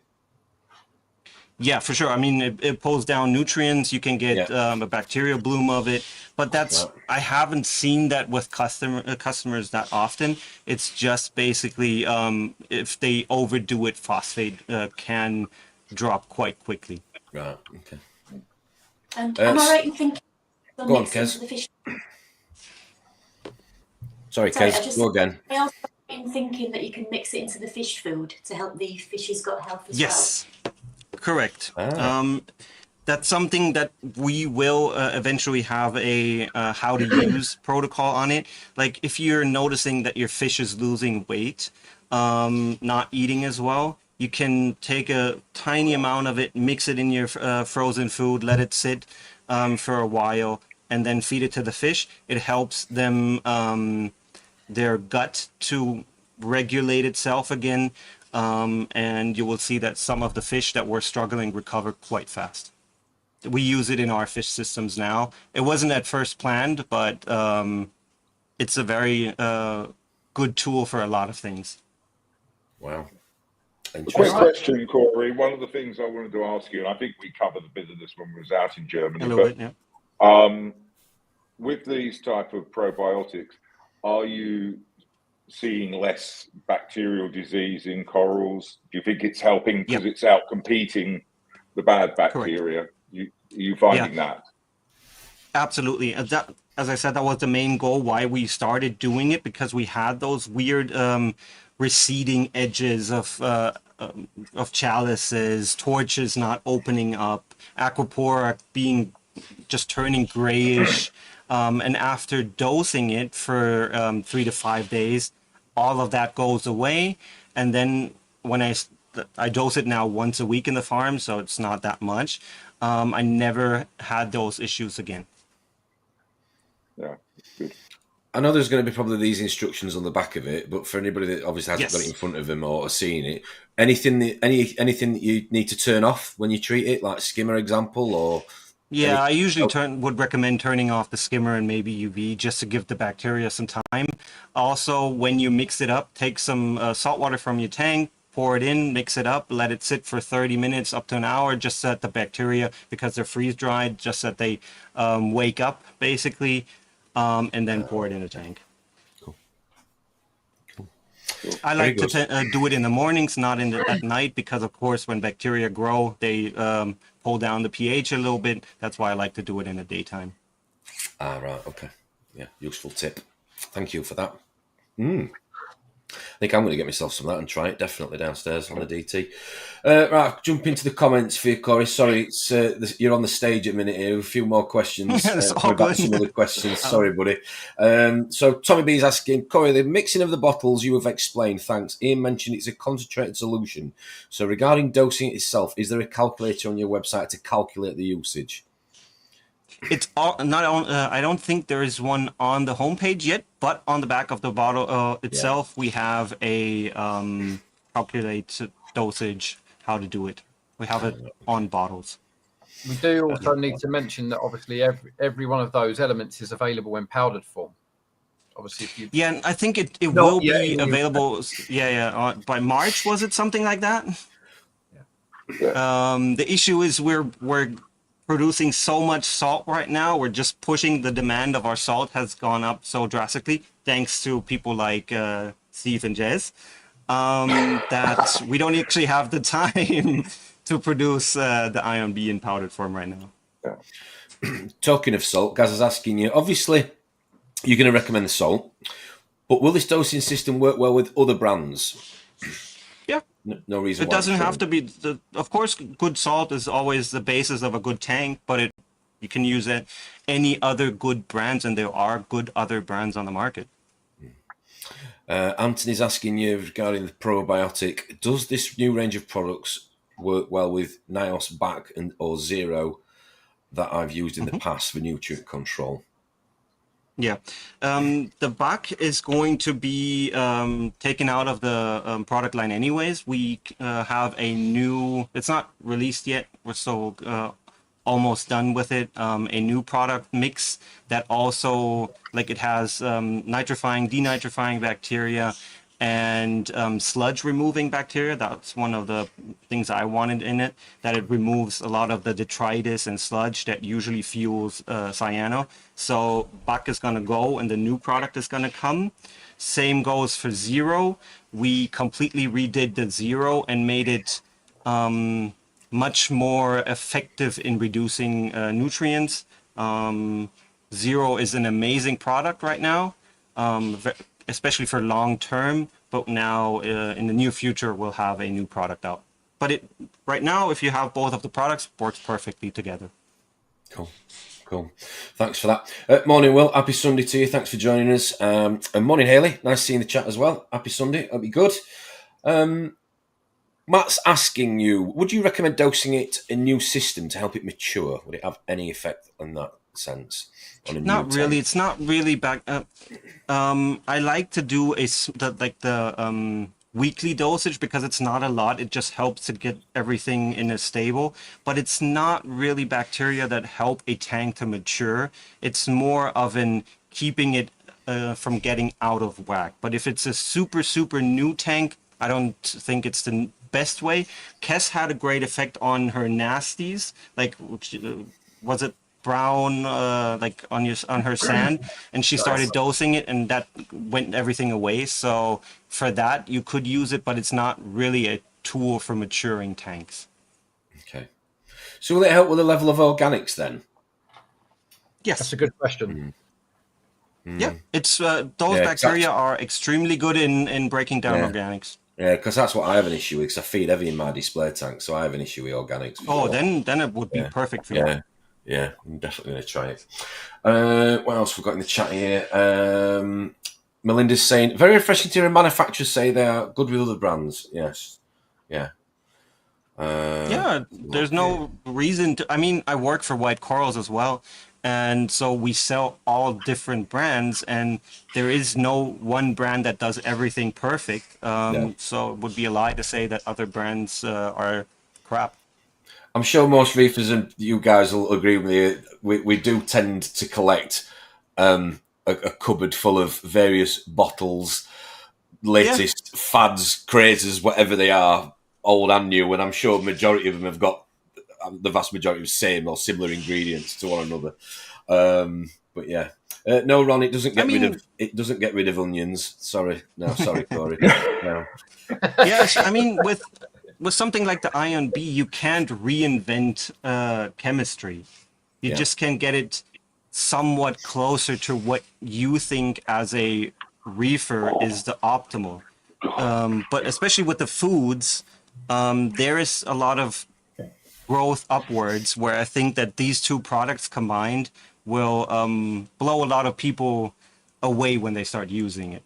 Yeah, for sure. I mean, it pulls down nutrients. You can get a bacteria bloom of it, but that's I haven't seen that with customers that often. It's just basically if they overdo it, phosphate can drop quite quickly. Right. Okay. And am I right in thinking go on, Kez. the fish? Sorry, Kez. Go again. I also in thinking that you can mix it into the fish food to help the fish's gut health as well. Yes, correct. That's something that we will eventually have a how to use protocol on it. Like if you're noticing that your fish is losing weight, not eating as well, you can take a tiny amount of it, mix it in your frozen food, let it sit for a while, and then feed it to the fish. It helps them their gut to regulate itself again, and you will see that some of the fish that were struggling recover quite fast. We use it in our fish systems now. It wasn't at first planned, but it's a very good tool for a lot of things. Wow. A quick question, Corey. One of the things I wanted to ask you, and I think we covered a bit of this when we was out in Germany, with these type of probiotics, are you seeing less bacterial disease in corals? Do you think it's helping because it's out competing the bad bacteria? Correct. You finding that? Absolutely. As I said, that was the main goal why we started doing it, because we had those weird receding edges of chalices, torches not opening up, aquapora being just turning grayish. And after dosing it for 3 to 5 days, all of that goes away. And then when I dose it now once a week in the farm, so it's not that much. I never had those issues again. Yeah, good. I know there's going to be probably these instructions on the back of it, but for anybody that obviously hasn't got it in front of them or seen it, anything that you need to turn off when you treat it, like skimmer example, or I usually would recommend turning off the skimmer and maybe UV just to give the bacteria some time. Also, when you mix it up, take some salt water from your tank, pour it in, mix it up, let it sit for 30 minutes up to an hour, just so that the bacteria, because they're freeze-dried, just so that they wake up, basically, and then pour it in a tank. Cool. I like to do it in the mornings, not at night, because, of course, when bacteria grow, they pull down the pH a little bit. That's why I like to do it in the daytime. Right, okay. Yeah, useful tip. Thank you for that. I think I'm going to get myself some of that and try it, definitely downstairs on the DT. Right, jump into the comments for you, Corey. Sorry, you're on the stage at a minute here. A few more questions. All good. Some other questions. Sorry, buddy. So Tommy B is asking, Corey, the mixing of the bottles you have explained, thanks. Ian mentioned it's a concentrated solution. So regarding dosing it itself, is there a calculator on your website to calculate the usage? It's not on. I don't think there is one on the homepage yet, but on the back of the bottle itself, we have a calculated dosage, how to do it. We have it on bottles. We do also need to mention that obviously every one of those elements is available in powdered form. Obviously, if you and I think it will be available. By March, was it something like that? Yeah. The issue is we're producing so much salt right now. We're just pushing the demand of our salt has gone up so drastically, thanks to people like Steve and Jez, that we don't actually have the time to produce the Ion B in powdered form right now. Yeah. Talking of salt, Gaz is asking you, obviously you're going to recommend the salt, but will this dosing system work well with other brands? Yeah. No reason. It doesn't have to be. Of course, good salt is always the basis of a good tank, but you can use any other good brands, and there are good other brands on the market. Anthony's asking you regarding the probiotic. Does this new range of products work well with Nios Back or Zero that I've used in the past for nutrient control? Yeah, the BAC is going to be taken out of the product line anyways. We have a new, it's not released yet, we're still almost done with it, a new product mix that also, like it has nitrifying, denitrifying bacteria, and sludge removing bacteria. That's one of the things I wanted in it, that it removes a lot of the detritus and sludge that usually fuels cyano. So back is going to go and the new product is going to come. Same goes for Zero. We completely redid the Zero and made it much more effective in reducing nutrients. Zero is an amazing product right now, especially for long term, but now in the near future we'll have a new product out. But right now, if you have both of the products, works perfectly together. Cool. Thanks for that. Morning, Will. Happy Sunday to you. Thanks for joining us. And morning, Hayley. Nice seeing the chat as well. Happy Sunday. That'll be good. Matt's asking you, would you recommend dosing it a new system to help it mature? Would it have any effect on that sense? Not really. It's not really back. I like to do the weekly dosage because it's not a lot. It just helps to get everything in a stable. But it's not really bacteria that help a tank to mature. It's more of an keeping it from getting out of whack. But if it's a super new tank, I don't think it's the best way. Kez had a great effect on her nasties. Like, was it brown like on her sand, and she started dosing it and that went everything away. So for that you could use it, but it's not really a tool for maturing tanks. Okay, so will it help with the level of organics then? Yes, that's a good question. Yeah, it's those bacteria are extremely good in breaking down organics. Yeah, because that's what I have an issue with, because I feed heavy in my display tank, so I have an issue with organics. Oh, then it would be perfect for you. Yeah, I'm definitely going to try it. What else we've got in the chat here? Melinda's saying, very refreshing to hear manufacturers say they are good with other brands. Yes. Yeah. There's no reason to. I mean, I work for White Corals as well, and so we sell all different brands, and there is no one brand that does everything perfect. So it would be a lie to say that other brands are crap. I'm sure most reefers and you guys will agree with me. We do tend to collect a cupboard full of various bottles, latest fads, crazes, whatever they are, old and new. And I'm sure the majority of them have got the vast majority of the same or similar ingredients to one another. But yeah, no, Ron, it doesn't get rid of onions. Sorry, Corey. No. Yes, I mean with something like the Ion B, you can't reinvent chemistry. You just can get it somewhat closer to what you think as a reefer is the optimal. But especially with the foods, there is a lot of growth upwards where I think that these two products combined will blow a lot of people away when they start using it.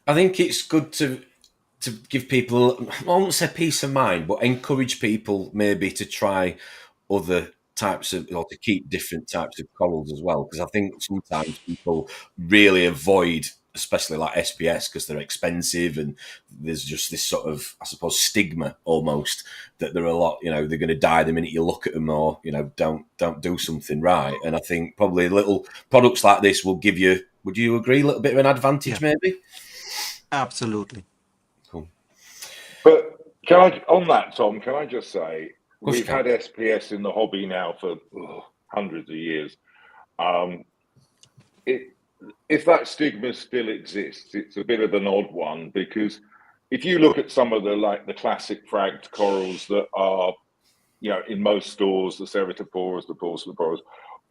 I think it's good to give people, I won't say peace of mind, but encourage people maybe to try other types of, or to keep different types of corals as well. Because I think sometimes people really avoid, especially like SPS, because they're expensive and there's just this sort of, I suppose, stigma almost that they're a lot, they're going to die the minute you look at them or, don't do something right. And I think probably little products like this will give you, would you agree, a little bit of an advantage maybe? Absolutely. But on that, Tom, can I just say, we've had SPS in the hobby now for hundreds of years. If that stigma still exists, it's a bit of an odd one, because if you look at some of the classic fragged corals that are, in most stores, the Ceratoporas, the Porcelaporas,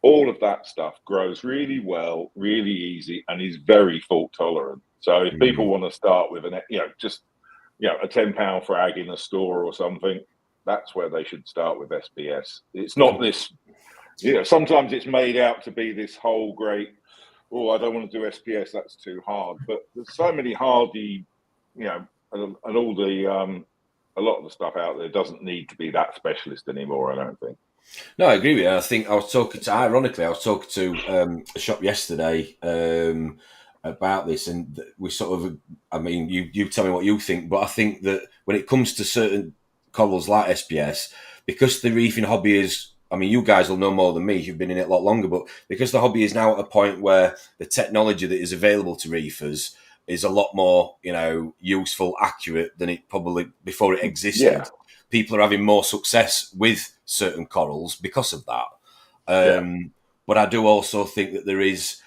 all of that stuff grows really well, really easy, and is very fault tolerant. So if people want to start with a £10 frag in a store or something, that's where they should start with SPS. It's not this, sometimes it's made out to be this whole great, I don't want to do SPS, that's too hard. But there's so many hardy, and all the, a lot of the stuff out there doesn't need to be that specialist anymore, I don't think. No, I agree with you. I think I was talking to a shop yesterday about this, and we sort of, I mean, you tell me what you think, but I think that when it comes to certain corals like SPS, because the reefing hobby is, I mean, you guys will know more than me, you've been in it a lot longer, but because the hobby is now at a point where the technology that is available to reefers is a lot more, useful, accurate than it probably before it existed. Yeah. People are having more success with certain corals because of that. But I do also think that there is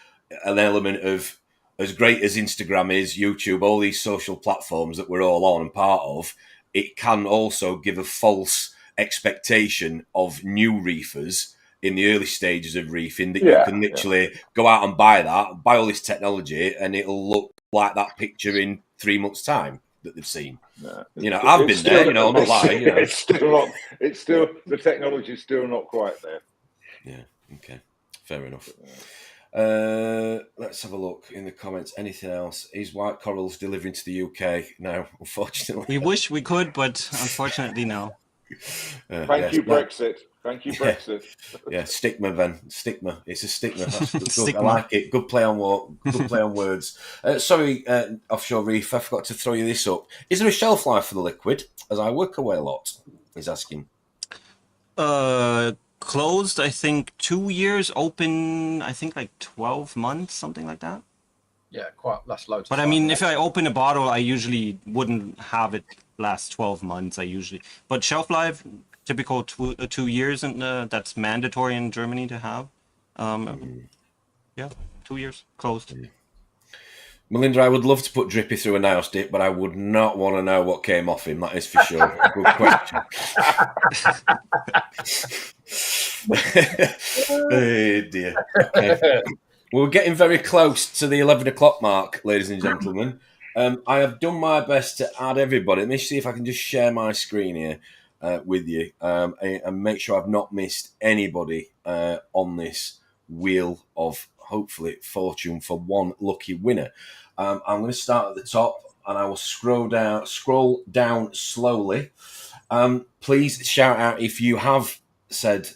an element of, as great as Instagram is, YouTube, all these social platforms that we're all on and part of, it can also give a false expectation of new reefers in the early stages of reefing that you can literally go out and buy all this technology, and it'll look like that picture in 3 months' time that they've seen. No, I've been there, I'm not lying. It's still the technology's still not quite there. Yeah, okay. Fair enough. Let's have a look in the comments. Anything else? Is white corals delivering to the UK? No, unfortunately. We wish we could, but unfortunately, no. Thank you, Brexit. Thank you, Brexit. Yeah, stigma, Ben. Stigma. It's a stigma. That's good. Stigma. I like it. Good play on words. Sorry, Offshore Reef, I forgot to throw you this up. Is there a shelf life for the liquid? As I work away a lot, he's asking. Closed, I think 2 years. Open, I think like 12 months, something like that. Yeah, that's loads. But I mean, if I open a bottle, I usually wouldn't have it last 12 months. But shelf life, typical 2 years, and that's mandatory in Germany to have. 2 years closed. Yeah. Melinda, I would love to put Drippy through a nail stick, but I would not want to know what came off him. That is for sure. Good question. Oh dear. Okay. We're getting very close to the 11 o'clock mark, ladies and gentlemen. I have done my best to add everybody. Let me see if I can just share my screen here with you and make sure I've not missed anybody on this wheel of hopefully fortune for one lucky winner. I'm going to start at the top and I will scroll down slowly. Please shout out if you have said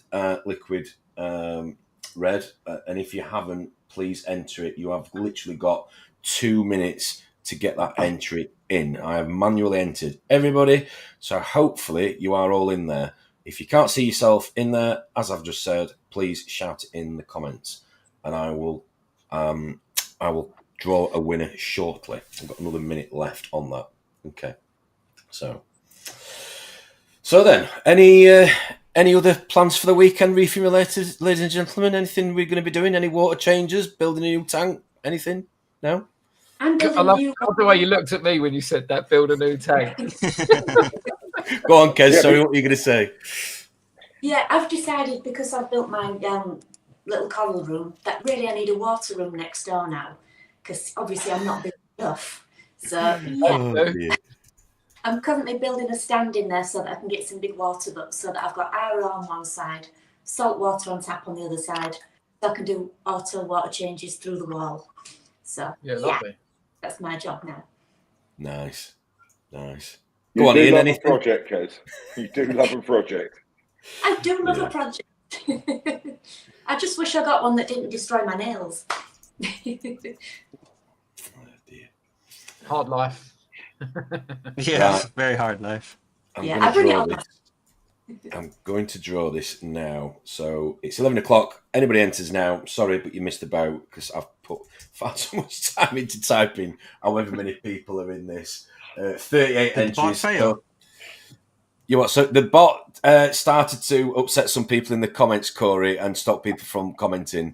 liquid red, and if you haven't, please enter it. You have literally got 2 minutes to get that entry in. I have manually entered everybody, so hopefully you are all in there. If you can't see yourself in there, as I've just said, please shout it in the comments, and I will draw a winner shortly. I've got another minute left on that. Okay, so then, any other plans for the weekend, reefing related, ladies and gentlemen? Anything we're going to be doing? Any water changes? Building a new tank? Anything? No? I love the way you looked at me when you said that, build a new tank. Go on, Kez. Sorry, what were you going to say? Yeah, I've decided, because I've built my little coral room, that really I need a water room next door now, because obviously I'm not big enough. So, yeah. I'm currently building a stand in there so that I can get some big water butts, so that I've got RO on one side, salt water on tap on the other side, so I can do auto water changes through the wall. So, lovely. That's my job now. Nice. Go on, Ian. Anything? Project, Kez. You do love a project. I do love a project. I just wish I got one that didn't destroy my nails. Oh, dear. Hard life. Yeah, very hard life. I'm going to draw this now. So it's 11 o'clock. Anybody enters now. Sorry, but you missed the boat because I've put far so much time into typing however many people are in this. 38 entries. So the bot started to upset some people in the comments, Corey, and stop people from commenting.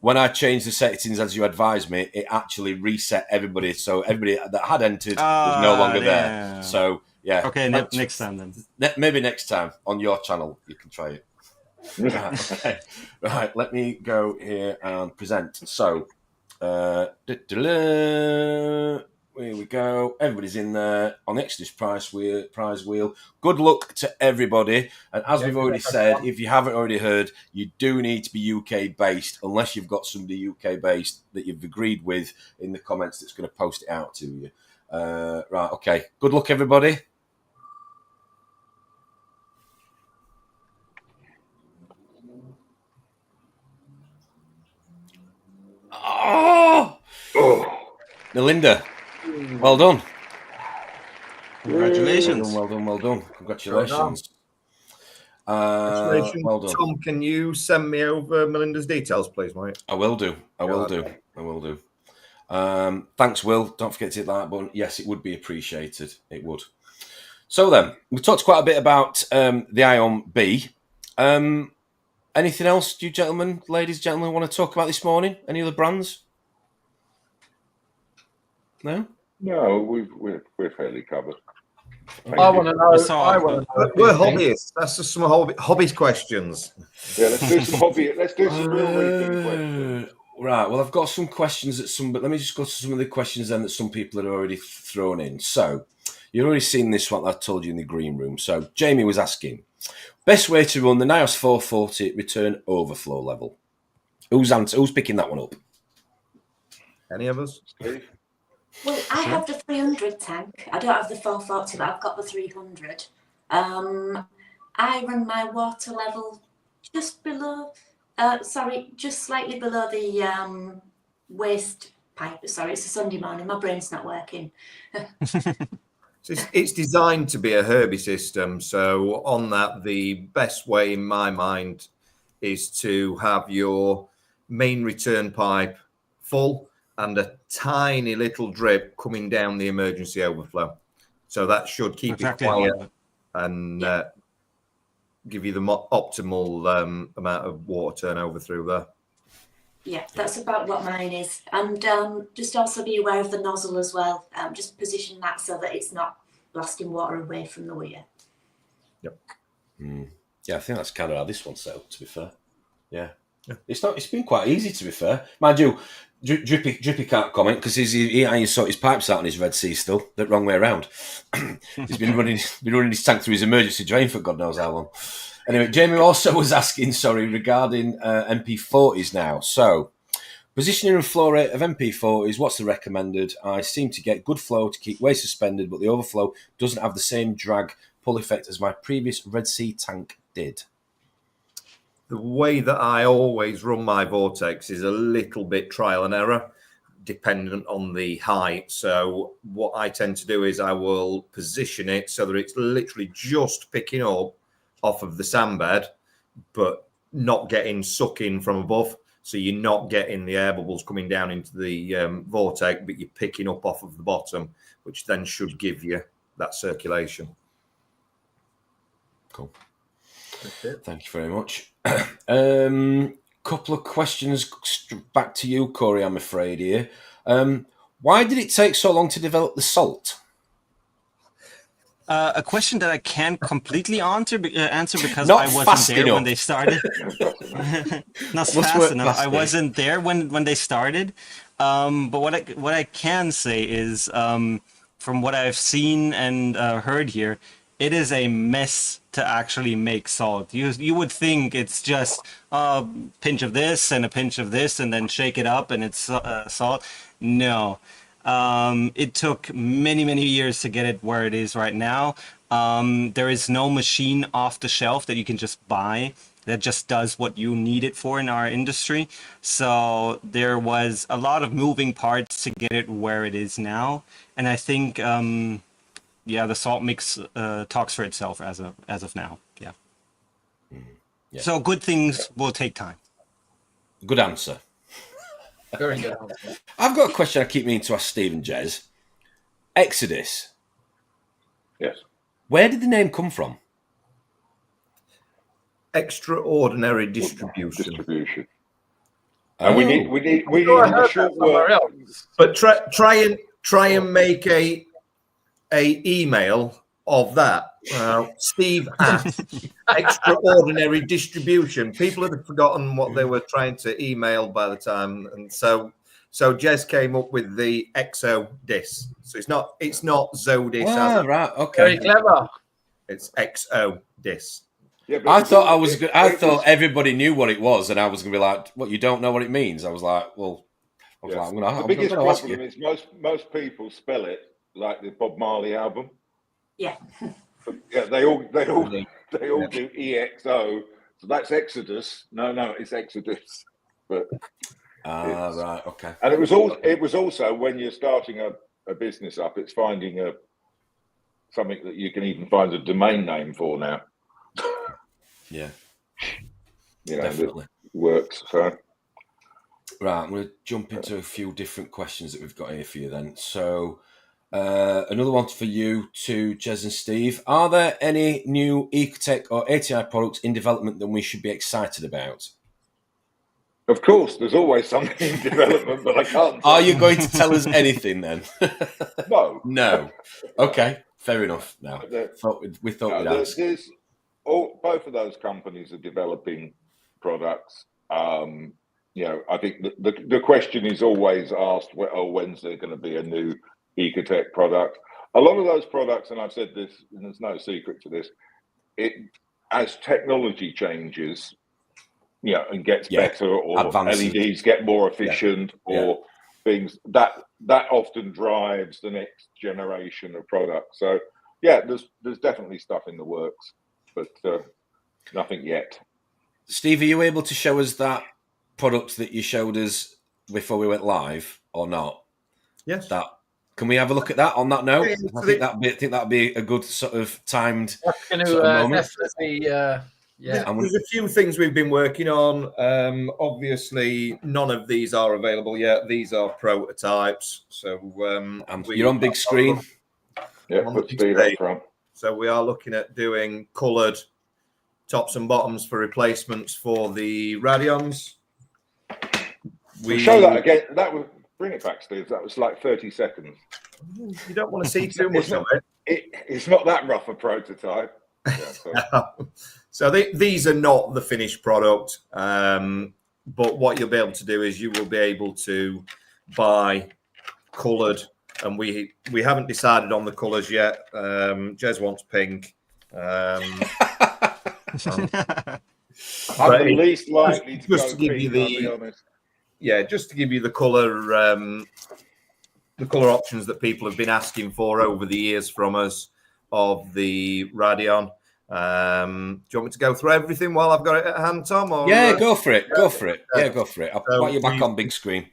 When I changed the settings as you advised me, it actually reset everybody. So everybody that had entered was no longer there. So yeah. Okay, next time then. Maybe next time on your channel you can try it. Okay. Right, let me go here and present. So here we go. Everybody's in there on the XODIS prize wheel. Good luck to everybody. And as we've already said, if you haven't already heard, you do need to be UK based, unless you've got somebody UK based that you've agreed with in the comments that's going to post it out to you. Right, okay. Good luck, everybody. Oh! Melinda. Well done. Congratulations. Well done. Congratulations. Congratulations. Well done. Tom, can you send me over Melinda's details, please, mate? I will do. I will do. Thanks, Will. Don't forget to hit that button. Yes, it would be appreciated. It would. So then, we talked quite a bit about the Ion B. Anything else you gentlemen, ladies, gentlemen, want to talk about this morning? Any other brands? No? No, we're fairly covered. I want to know. We're hobbyists. That's just some hobby questions. Yeah, let's do some Let's do some real reefing questions. Right. Well, I've got some questions but let me just go to some of the questions then that some people had already thrown in. So, you've already seen this one I told you in the green room. So, Jamie was asking, best way to run the NIOS 440 return overflow level. Who's picking that one up? Any of us? Steve? Well, I have the 300 tank. I don't have the 440, but I've got the 300. I run my water level just below, just slightly below the waste pipe. Sorry, it's a Sunday morning. My brain's not working. So it's designed to be a Herbie system. So on that, the best way in my mind is to have your main return pipe full and a tiny little drip coming down the emergency overflow. So that should keep it quiet and give you the optimal amount of water turnover through there. Yeah, that's about what mine is. And just also be aware of the nozzle as well. Just position that so that it's not blasting water away from the weir. Yep. Yeah, I think that's kind of how this one's set up, to be fair. Yeah. It's been quite easy, to be fair. Mind you, Drippy can't comment because he sort his pipes out in his Red Sea still, the wrong way around. He's been running his tank through his emergency drain for God knows how long. Anyway, Jamie also was asking, regarding MP40s now. So, positioning and flow rate of MP40s, what's the recommended? I seem to get good flow to keep waste suspended, but the overflow doesn't have the same drag pull effect as my previous Red Sea tank did. The way that I always run my vortex is a little bit trial and error, dependent on the height. So what I tend to do is I will position it so that it's literally just picking up off of the sandbed, but not getting sucking from above. So you're not getting the air bubbles coming down into the vortex, but you're picking up off of the bottom, which then should give you that circulation. Cool. Thank you very much. Couple of questions back to you, Corey, I'm afraid here. Why did it take so long to develop the salt? A question that I can't completely answer because Not I wasn't there enough. When they started. Not fast enough. I wasn't there when they started. But what I can say is, from what I've seen and heard here, it is a mess to actually make salt. You would think it's just a pinch of this and a pinch of this and then shake it up and it's salt. No. It took many years to get it where it is right now. There is no machine off the shelf that you can just buy that just does what you need it for in our industry. So there was a lot of moving parts to get it where it is now. And I think, the salt mix talks for itself as of now. Yeah. Yeah. So good things will take time. Good answer. Very good answer. I've got a question I keep meaning to ask Steve and Jez. XODIS. Yes. Where did the name come from? Extraordinary distribution. And we need a short word. But try and make a email of that. Steve at extraordinary distribution. People had forgotten what they were trying to email by the time, and so Jez came up with the XODIS. So it's not XODIS. Oh, right, okay. Very clever. It's XODIS. Yeah, I thought everybody knew what it was, and I was going to be like, "What? You don't know what it means?" I was like, "Well, the biggest problem is most people spell it like the Bob Marley album. Yeah. Yeah, they all do EXO. So that's Exodus. No, it's Exodus. But right, okay. And it was also when you're starting a business up, it's finding something that you can even find a domain name for now. Yeah. You know, definitely that works. So Right, I'm going to jump into a few different questions that we've got here for you then. So, another one for you, to Kez and Steve. Are there any new Ecotech or ATI products in development that we should be excited about? Of course, there's always something in development, but I can't. Are you going to tell us anything then? No. No. Okay, fair enough. No, we thought we'd ask. Both of those companies are developing products. I think the question is always asked, when's there going to be a new Ecotech product? A lot of those products, and I've said this, and there's no secret to this, as technology changes, and gets better, or advances. LEDs get more efficient, or things that often drives the next generation of products. So there's definitely stuff in the works, but nothing yet. Steve, are you able to show us that product that you showed us before we went live, or not? Yes. Can we have a look at that on that note? I think that'd be a good sort of timed moment. Definitely. There's a few things we've been working on. Obviously, none of these are available yet. These are prototypes. So you're on big screen. Put speed up front. So we are looking at doing coloured tops and bottoms for replacements for the Radions. We'll show that again. That would bring it back, Steve. That was like 30 seconds. You don't want to see too much of it. It's not that rough a prototype. So these are not the finished product, but what you'll be able to do is you will be able to buy coloured, and we haven't decided on the colours yet. Jez wants pink. I'm the least likely to just to give you just to give you the colour options that people have been asking for over the years from us of the Radion. Do you want me to go through everything while I've got it at hand, Tom? Or, go for it. Go for it. Yeah, go for it. I'll put you back on big screen.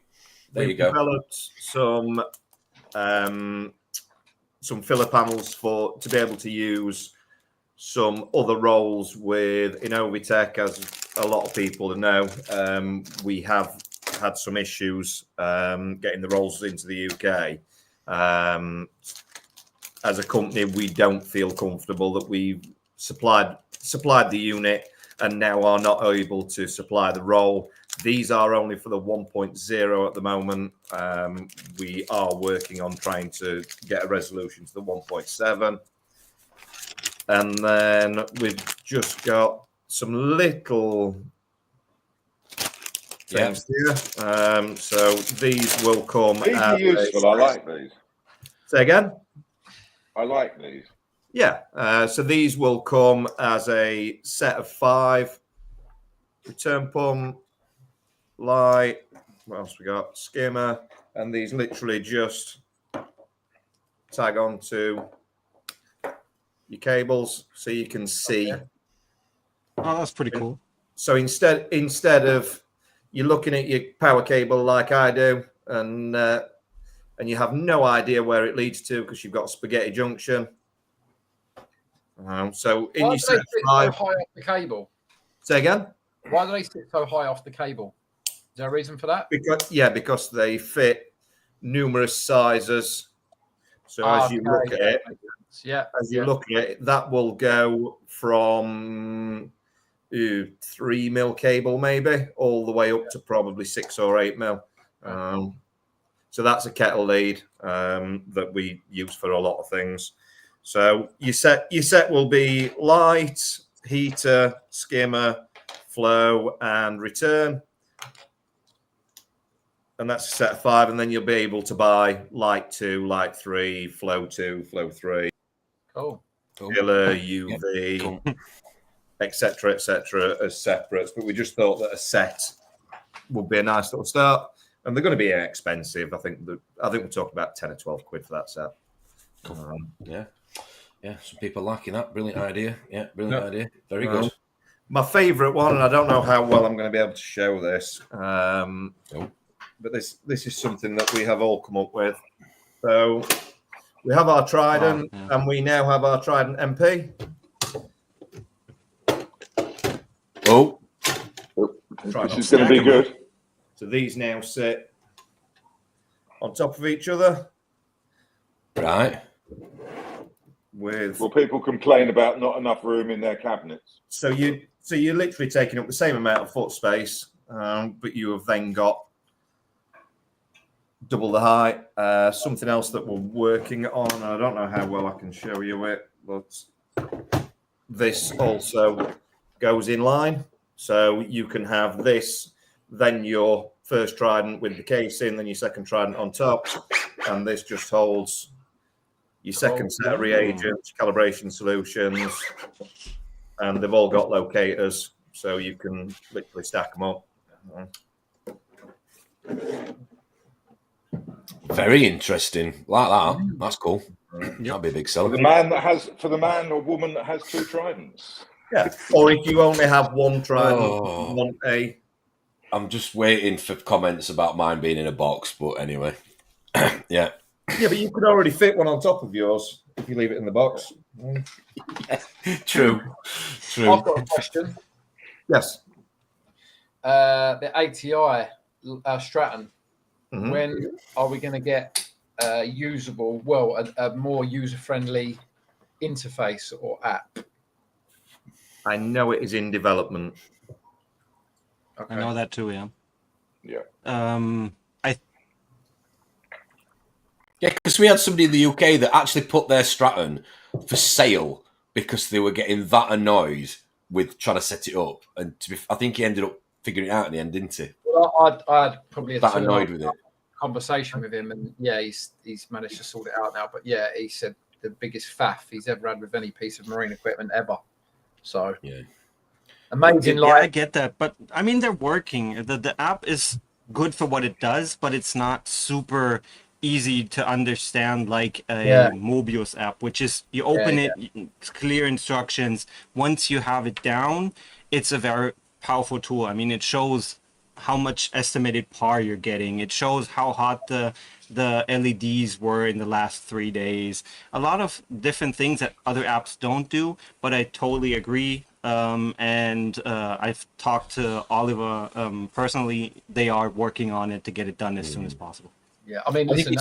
There you go. Developed some filler panels to be able to use some other rolls with Inovitech. As a lot of people know, we have had some issues getting the rolls into the UK. As a company, we don't feel comfortable that we've supplied the unit and now are not able to supply the roll. These are only for the 1.0 at the moment. We are working on trying to get a resolution to the 1.7. And then we've just got some little things here. So these will come. These are useful. I like these. Say again? I like these. Yeah. So these will come as a set of 5. Return pump, light. What else we got? Skimmer. And these literally just tag onto your cables so you can see. Oh, that's pretty cool. So instead of you're looking at your power cable like I do, and you have no idea where it leads to because you've got a spaghetti junction. So in Why your do they sit so high off the cable? Say again? Why do they sit so high off the cable? Is there a reason for that? Because they fit numerous sizes. So as you look at it, look at it, that will go from 3 mil cable maybe all the way up to probably 6 or 8 mil. So that's a kettle lead that we use for a lot of things. So your set will be light, heater, skimmer, flow, and return. And that's a set of 5. And then you'll be able to buy light 2, light 3, flow 2, flow 3. Cool. Filler, UV, etc., as separates. But we just thought that a set would be a nice little start. And they're going to be expensive. I think we're talking about 10 or 12 quid for that set. Some people liking that. Brilliant idea. Brilliant idea. Very good. My favourite one, and I don't know how well I'm going to be able to show this, but this is something that we have all come up with. So we have our Trident, and we now have our Trident MP. This is going to be good. So these now sit on top of each other. Right. Well, people complain about not enough room in their cabinets. So you're literally taking up the same amount of foot space, but you have then got double the height. Something else that we're working on, I don't know how well I can show you it, but this also goes in line. So you can have this, then your first trident with the casing, then your second trident on top, and this just holds your second set of reagents, calibration solutions, and they've all got locators, so you can literally stack them up. Very interesting. Like that. That's cool. That'd be a big seller. For the man or woman that has two tridents. Yeah. Or if you only have one trident, you want a. I'm just waiting for comments about mine being in a box, but anyway. Yeah. Yeah, but you could already fit one on top of yours if you leave it in the box. True. I've got a question. Yes. The ATI Stratton. Mm-hmm. When are we going to get usable, a more user-friendly interface or app? I know it is in development. Okay. I know that too, yeah. Yeah. Yeah, because we had somebody in the UK that actually put their Stratton for sale because they were getting that annoyed with trying to set it up. And I think he ended up figuring it out in the end, didn't he? Well, I had probably that annoyed with it. Conversation with him, and yeah, he's managed to sort it out now. But yeah, he said the biggest faff he's ever had with any piece of marine equipment ever. So yeah, amazing. Yeah, I get that, but I mean they're working. The app is good for what it does, but it's not super easy to understand like a Mobius app, which is you open it, clear instructions. Once you have it down, it's a very powerful tool. I mean, it shows how much estimated par you're getting. It shows how hot the LEDs were in the last 3 days. A lot of different things that other apps don't do, but I totally agree. And I've talked to Oliver personally. They are working on it to get it done as soon as possible. Yeah, I mean, listen,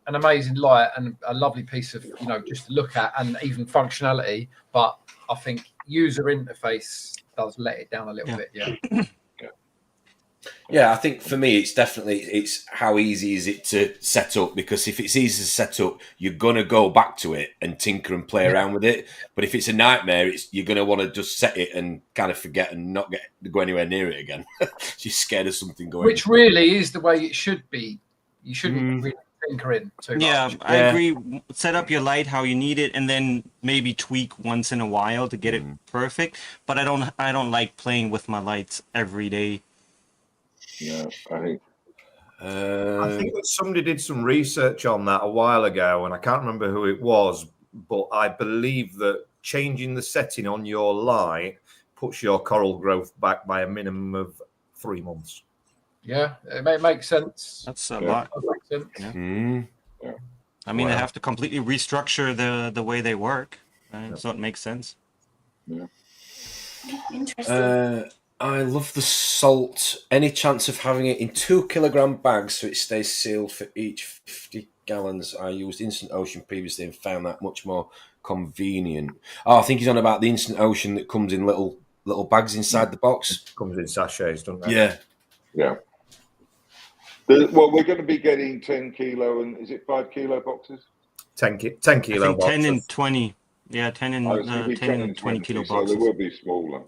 an amazing light and a lovely piece of, just to look at and even functionality. But I think user interface does let it down a little bit. Yeah. Yeah, I think for me, it's how easy is it to set up? Because if it's easy to set up, you're going to go back to it and tinker and play around with it. But if it's a nightmare, you're going to want to just set it and kind of forget and not go anywhere near it again. You're scared of something going. Which really is the way it should be. You shouldn't really tinker in too much. Yeah, I agree. Set up your light how you need it, and then maybe tweak once in a while to get it perfect. But I don't like playing with my lights every day. Yeah, I think that somebody did some research on that a while ago, and I can't remember who it was, but I believe that changing the setting on your light puts your coral growth back by a minimum of 3 months. Yeah, it may make sense. That's a lot. Yeah. Yeah. I mean, they have to completely restructure the way they work, right? So it makes sense. Yeah. Interesting. I love the salt. Any chance of having it in 2 kilogram bags so it stays sealed for each 50 gallons? I used Instant Ocean previously and found that much more convenient. Oh, I think he's on about the Instant Ocean that comes in little bags inside the box. It comes in sachets, doesn't it? Yeah. Yeah. Well, we're going to be getting 10 kilo and is it 5 kilo boxes? 10 kilo I think boxes. 10 and 20. Yeah, 10 and 10 and 20 kilo boxes. So they will be smaller.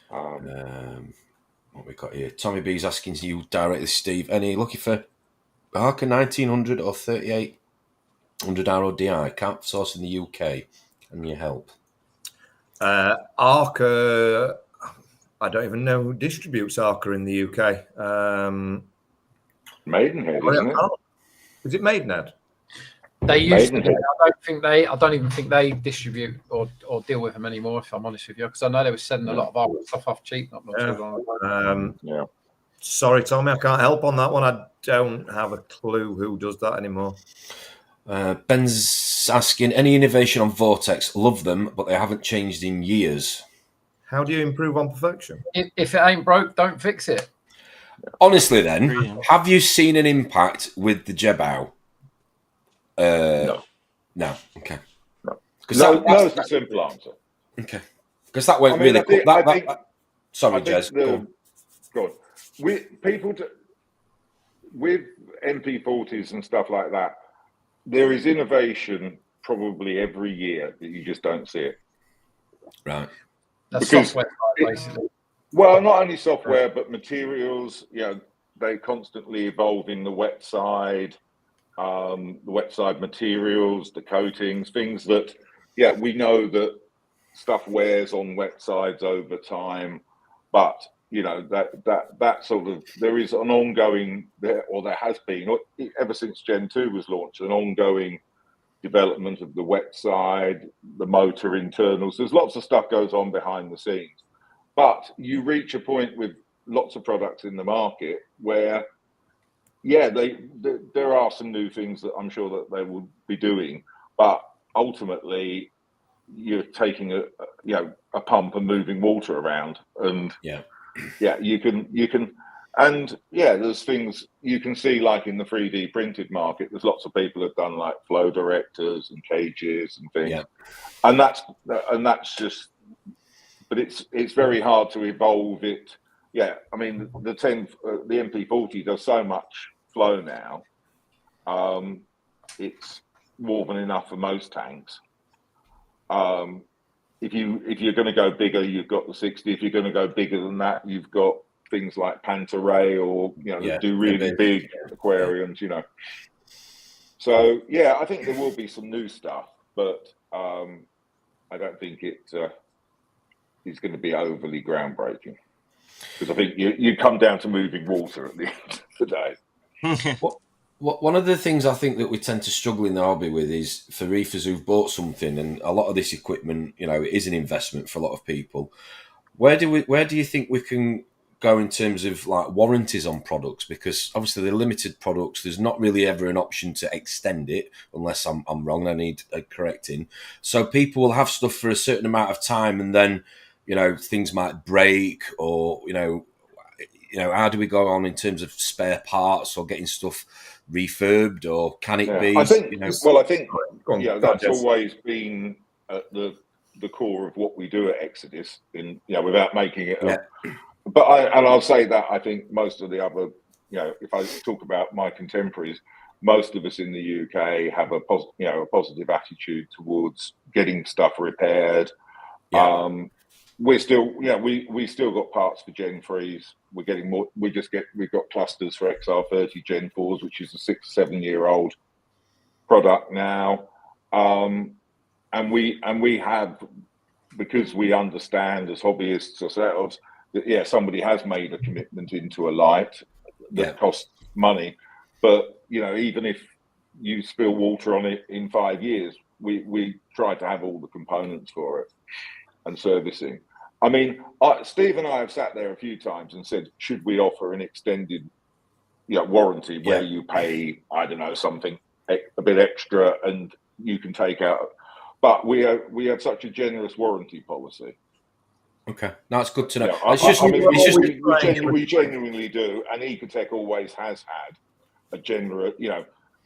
What we got here? Tommy B's asking you directly, Steve. Any looking for Arca 1900 or 3800 RODI? Can't source in the UK. Can you help? Arca, I don't even know who distributes Arca in the UK. Maidenhead, isn't it? Is it Maidenhead? They used to. I don't even think they distribute or deal with them anymore. If I'm honest with you, because I know they were sending a lot of our stuff off cheap. Not too long ago. Yeah. Sorry, Tommy, I can't help on that one. I don't have a clue who does that anymore. Ben's asking, any innovation on Vortex? Love them, but they haven't changed in years. How do you improve on perfection? If it ain't broke, don't fix it. honestly, then, have you seen an impact with the Jebao? No. No. Okay. No. That's the simple answer. Okay. Because that went really quick. Sorry, Jez. Go on. With MP40s and stuff like that, there is innovation probably every year that you just don't see it. Right. That's software, basically. Well, not only software, but materials. They constantly evolve in the wet side materials, the coatings, things that, we know that stuff wears on wet sides over time, but that sort of, there is an ongoing there has been ever since Gen 2 was launched, an ongoing development of the wet side, the motor internals. There's lots of stuff goes on behind the scenes, but you reach a point with lots of products in the market where there are some new things that I'm sure that they will be doing, but ultimately you're taking a pump and moving water around, and you can and there's things you can see, like in the 3D printed market, there's lots of people have done like flow directors and cages and things, and that's just, but it's very hard to evolve it. I mean, the MP40 does so much flow now. It's more than enough for most tanks. If you're going to go bigger, you've got the 60. If you're going to go bigger than that, you've got things like Pantaray, or that do really big aquariums. So I think there will be some new stuff, but I don't think it is going to be overly groundbreaking, because I think you come down to moving water at the end of the day. One of the things I think that we tend to struggle in the hobby with is for reefers who've bought something, and a lot of this equipment, is an investment for a lot of people. Where do you think we can go in terms of like warranties on products? Because obviously they're limited products. There's not really ever an option to extend it, unless I'm wrong. I need correcting. So people will have stuff for a certain amount of time, and then things might break, or how do we go on in terms of spare parts or getting stuff refurbed, or can it be? I think that's always been at the core of what we do at XODIS, without making it but I'll say that I think most of the other, if I talk about my contemporaries, most of us in the UK have a positive attitude towards getting stuff repaired. We're still, we still got parts for Gen 3s. We're getting more. We've got clusters for XR30 Gen 4s, which is a 6-7-year-old product now. And we have, because we understand as hobbyists ourselves that somebody has made a commitment into a light that costs money. But even if you spill water on it in 5 years, we try to have all the components for it and servicing. I mean, Steve and I have sat there a few times and said, should we offer an extended warranty where you pay, I don't know, something a bit extra and you can take out. But we have such a generous warranty policy. Okay, that's good to know. We genuinely do, and Ecotech always has had a generous.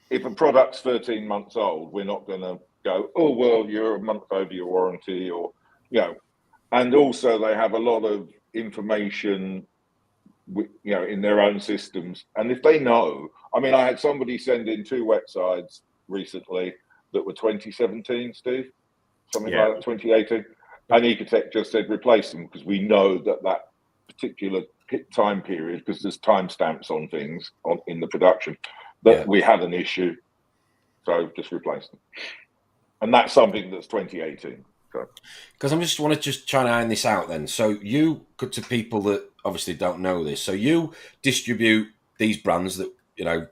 If a product's 13 months old, we're not going to go, oh well, you're a month over your warranty, or And also, they have a lot of information, in their own systems. And if they know, I mean, I had somebody send in 2 wet sides recently that were 2017, Steve, something like that, 2018. And Ecotech just said replace them, because we know that particular time period, because there's timestamps on things in the production, that we had an issue. So just replace them. And that's something that's 2018. Because I just want to try and iron this out then. So you go to people that obviously don't know this. So you distribute these brands that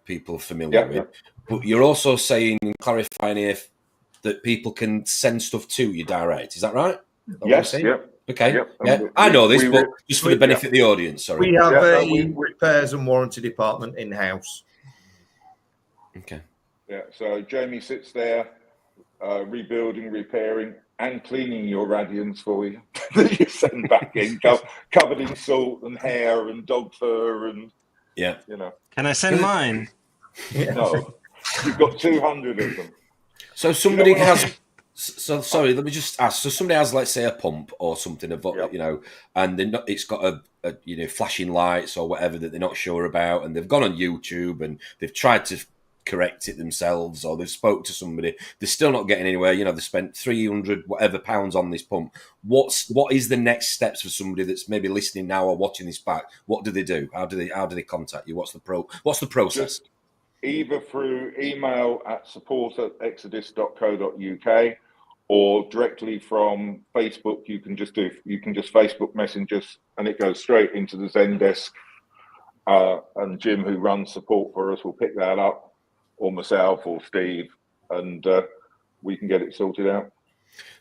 people are familiar with, but you're also saying and clarifying here that people can send stuff to you direct. Is that right? Yes. Okay. I know this, but just for the benefit of the audience. Sorry. We have a repairs and warranty department in house. Okay. Yeah. So Jamie sits there, rebuilding, repairing, and cleaning your radians for you that you send back in, covered in salt and hair and dog fur, and Yeah. You know. Can I send mine? No, you've got 200 of them. So somebody has. So sorry, let me just ask. So somebody has, let's say, a pump or something, you know, and it's got a you know, flashing lights or whatever that they're not sure about, and they've gone on YouTube and they've tried to correct it themselves, or they've spoke to somebody. They're still not getting anywhere. You know, they spent 300 whatever pounds on this pump. What is the next steps for somebody that's maybe listening now or watching this back? What do they do? How do they contact you? What's the process? Just either through email at support@exodis.co.uk or directly from Facebook. You can just Facebook message us, and it goes straight into the Zendesk. And Jim, who runs support for us, will pick that up, or myself or Steve, and we can get it sorted out.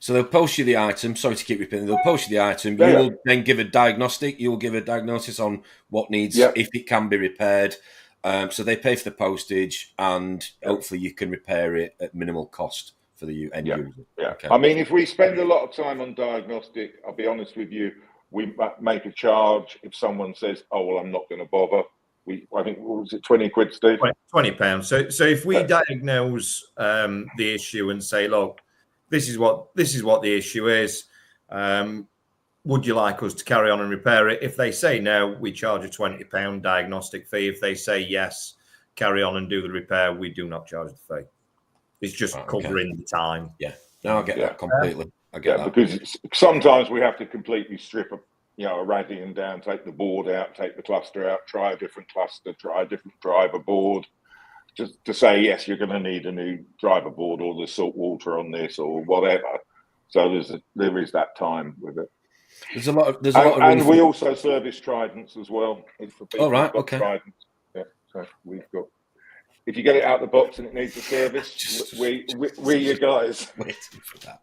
So they'll post you the item. Sorry to keep repeating. They'll post you the item. You will then give a diagnostic. You will give a diagnosis on what needs, if it can be repaired. So they pay for the postage, and hopefully you can repair it at minimal cost for the end user. Yeah. Okay. I mean, if we spend a lot of time on diagnostic, I'll be honest with you, we make a charge if someone says, "Oh well, I'm not going to bother." I think, what was it, 20 quid, Steve? £20. So if we diagnose the issue and say, look, this is what the issue is, would you like us to carry on and repair it? If they say no, we charge a £20 diagnostic fee. If they say yes, carry on and do the repair, we do not charge the fee. It's just covering the time. Yeah, no, I get that completely. I get that. Because sometimes we have to completely strip a radian down, take the board out, take the cluster out, try a different cluster, try a different driver board, just to say, yes, you're going to need a new driver board, or there's salt water on this or whatever. So there is that time with it. There's a lot of and we also service Tridents as well. All right, okay. Tridents. Yeah, so we've got. If you get it out the box and it needs a service, we're your guys. Waiting for that.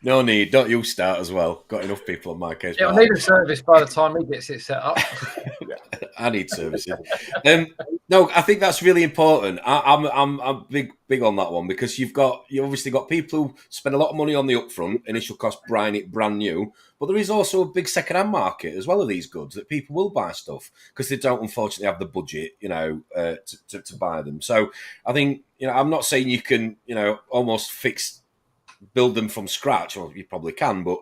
No need. Don't you start as well. Got enough people on my case. Yeah, I need a service by the time he gets it set up. I need servicing. No, I think that's really important. I'm big on that one, because you've obviously got people who spend a lot of money on the upfront initial cost buying it brand new, but there is also a big second-hand market as well of these goods that people will buy stuff because they don't unfortunately have the budget, to buy them. So I think, I'm not saying you can, almost build them from scratch, or you probably can, but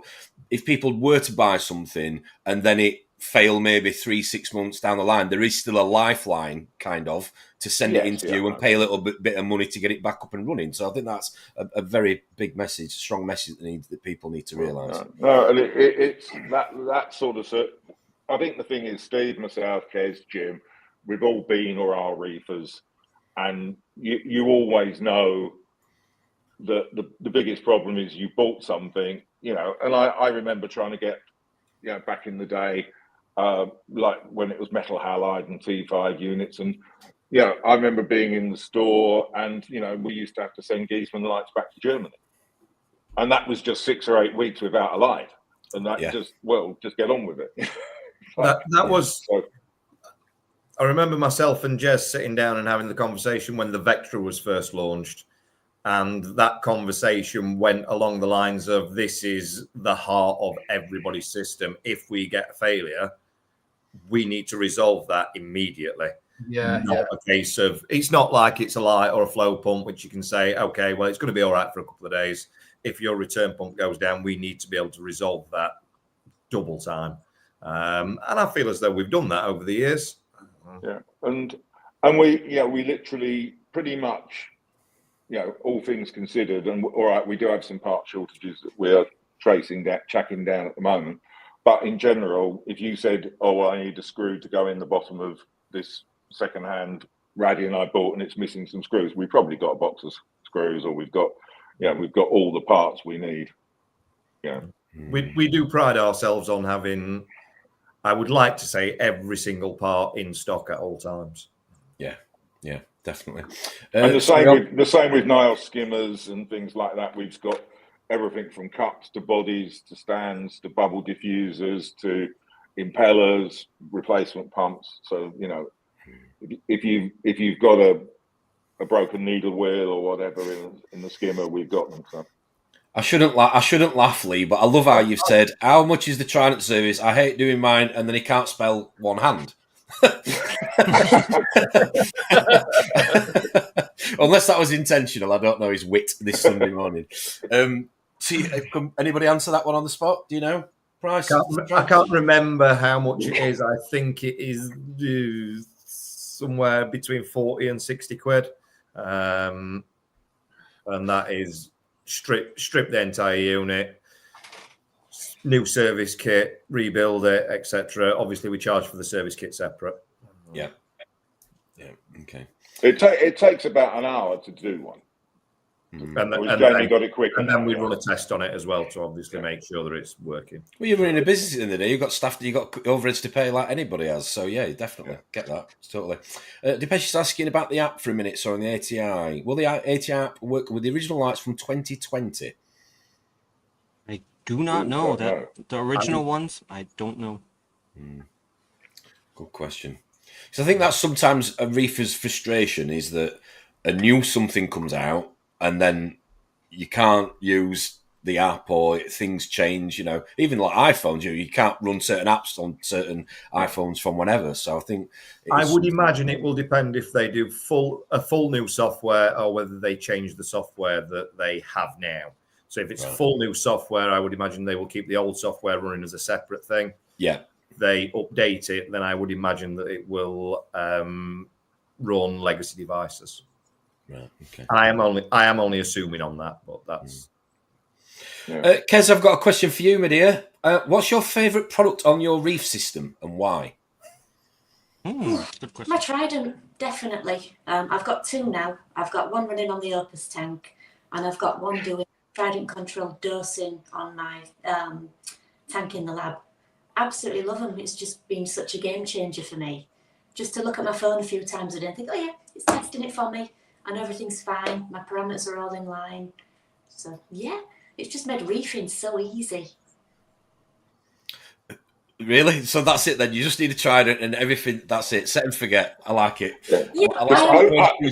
if people were to buy something and then it fail maybe 3-6 months down the line, there is still a lifeline kind of to send it into you and pay a little bit of money to get it back up and running. So I think that's a very big message, strong message that people need to realise. No, and it's that sort of. I think the thing is, Steve, myself, Kez, Jim, we've all been or are reefers, and you always know that the biggest problem is you bought something, and I remember trying to get, back in the day, like when it was metal halide and T5 units, and I remember being in the store, and we used to have to send Giesmann lights back to Germany, and that was just 6 or 8 weeks without a light, and that just get on with it. that was. I remember myself and Jez sitting down and having the conversation when the Vectra was first launched. And that conversation went along the lines of, this is the heart of everybody's system. If we get a failure, we need to resolve that immediately. Not a case of, it's not like it's a light or a flow pump, which you can say, okay, well, it's going to be all right for a couple of days. If your return pump goes down, we need to be able to resolve that double time. And I feel as though we've done that over the years. Yeah. And we literally pretty much, all things considered, and all right, we do have some part shortages that we're tracking down at the moment. But in general, if you said, "Oh, well, I need a screw to go in the bottom of this second-hand Radian I bought, and it's missing some screws," we probably got a box of screws, or we've got all the parts we need. We do pride ourselves on having, I would like to say, every single part in stock at all times. Yeah, definitely. And the same with Nile skimmers and things like that. We've got everything from cups to bodies to stands to bubble diffusers to impellers, replacement pumps. So if you've got a broken needle wheel or whatever in the skimmer, we've got them. So. I shouldn't laugh, Lee, but I love how you've said, how much is the Trident service? I hate doing mine, and then he can't spell one hand. Unless that was intentional, I don't know his wit this Sunday morning. Anybody answer that one on the spot? Do you know? Price? I can't remember how much it is. I think it is somewhere between 40 and 60 quid. And that is strip the entire unit, new service kit, rebuild it, etc. Obviously, we charge for the service kit separate. Yeah. Okay. It takes about an hour to do one. And got it quick. And then we run a test on it as well to obviously make sure that it's working. Well, you're running a business at the end of the day. You've got staff, you've got overheads to pay like anybody has. So, yeah, definitely get that. Totally. Depesh's asking about the app for a minute, so on the ATI. Will the ATI app work with the original lights from 2020? I do not know. The original ones, I don't know. Good question. So I think that's sometimes a reefer's frustration is that a new something comes out and then you can't use the app or things change, even like iPhones, you can't run certain apps on certain iPhones from whenever. So I think I would imagine it will depend if they do a full new software or whether they change the software that they have now. So if it's full new software, I would imagine they will keep the old software running as a separate thing. Yeah. If they update it, then I would imagine that it will run legacy devices. Right. Okay. I am only assuming on that, but that's. Kez, I've got a question for you, my dear. What's your favourite product on your reef system and why? Good question. My Trident, definitely. I've got two now. I've got one running on the Opus tank, and I've got one doing Trident controlled dosing on my tank in the lab. Absolutely love them. It's just been such a game changer for me. Just to look at my phone a few times a day and think, oh yeah, it's testing it for me. I know everything's fine. My parameters are all in line. So, yeah, it's just made reefing so easy. Really? So that's it then? You just need to try it and everything, that's it. Set and forget. I like it. Yeah.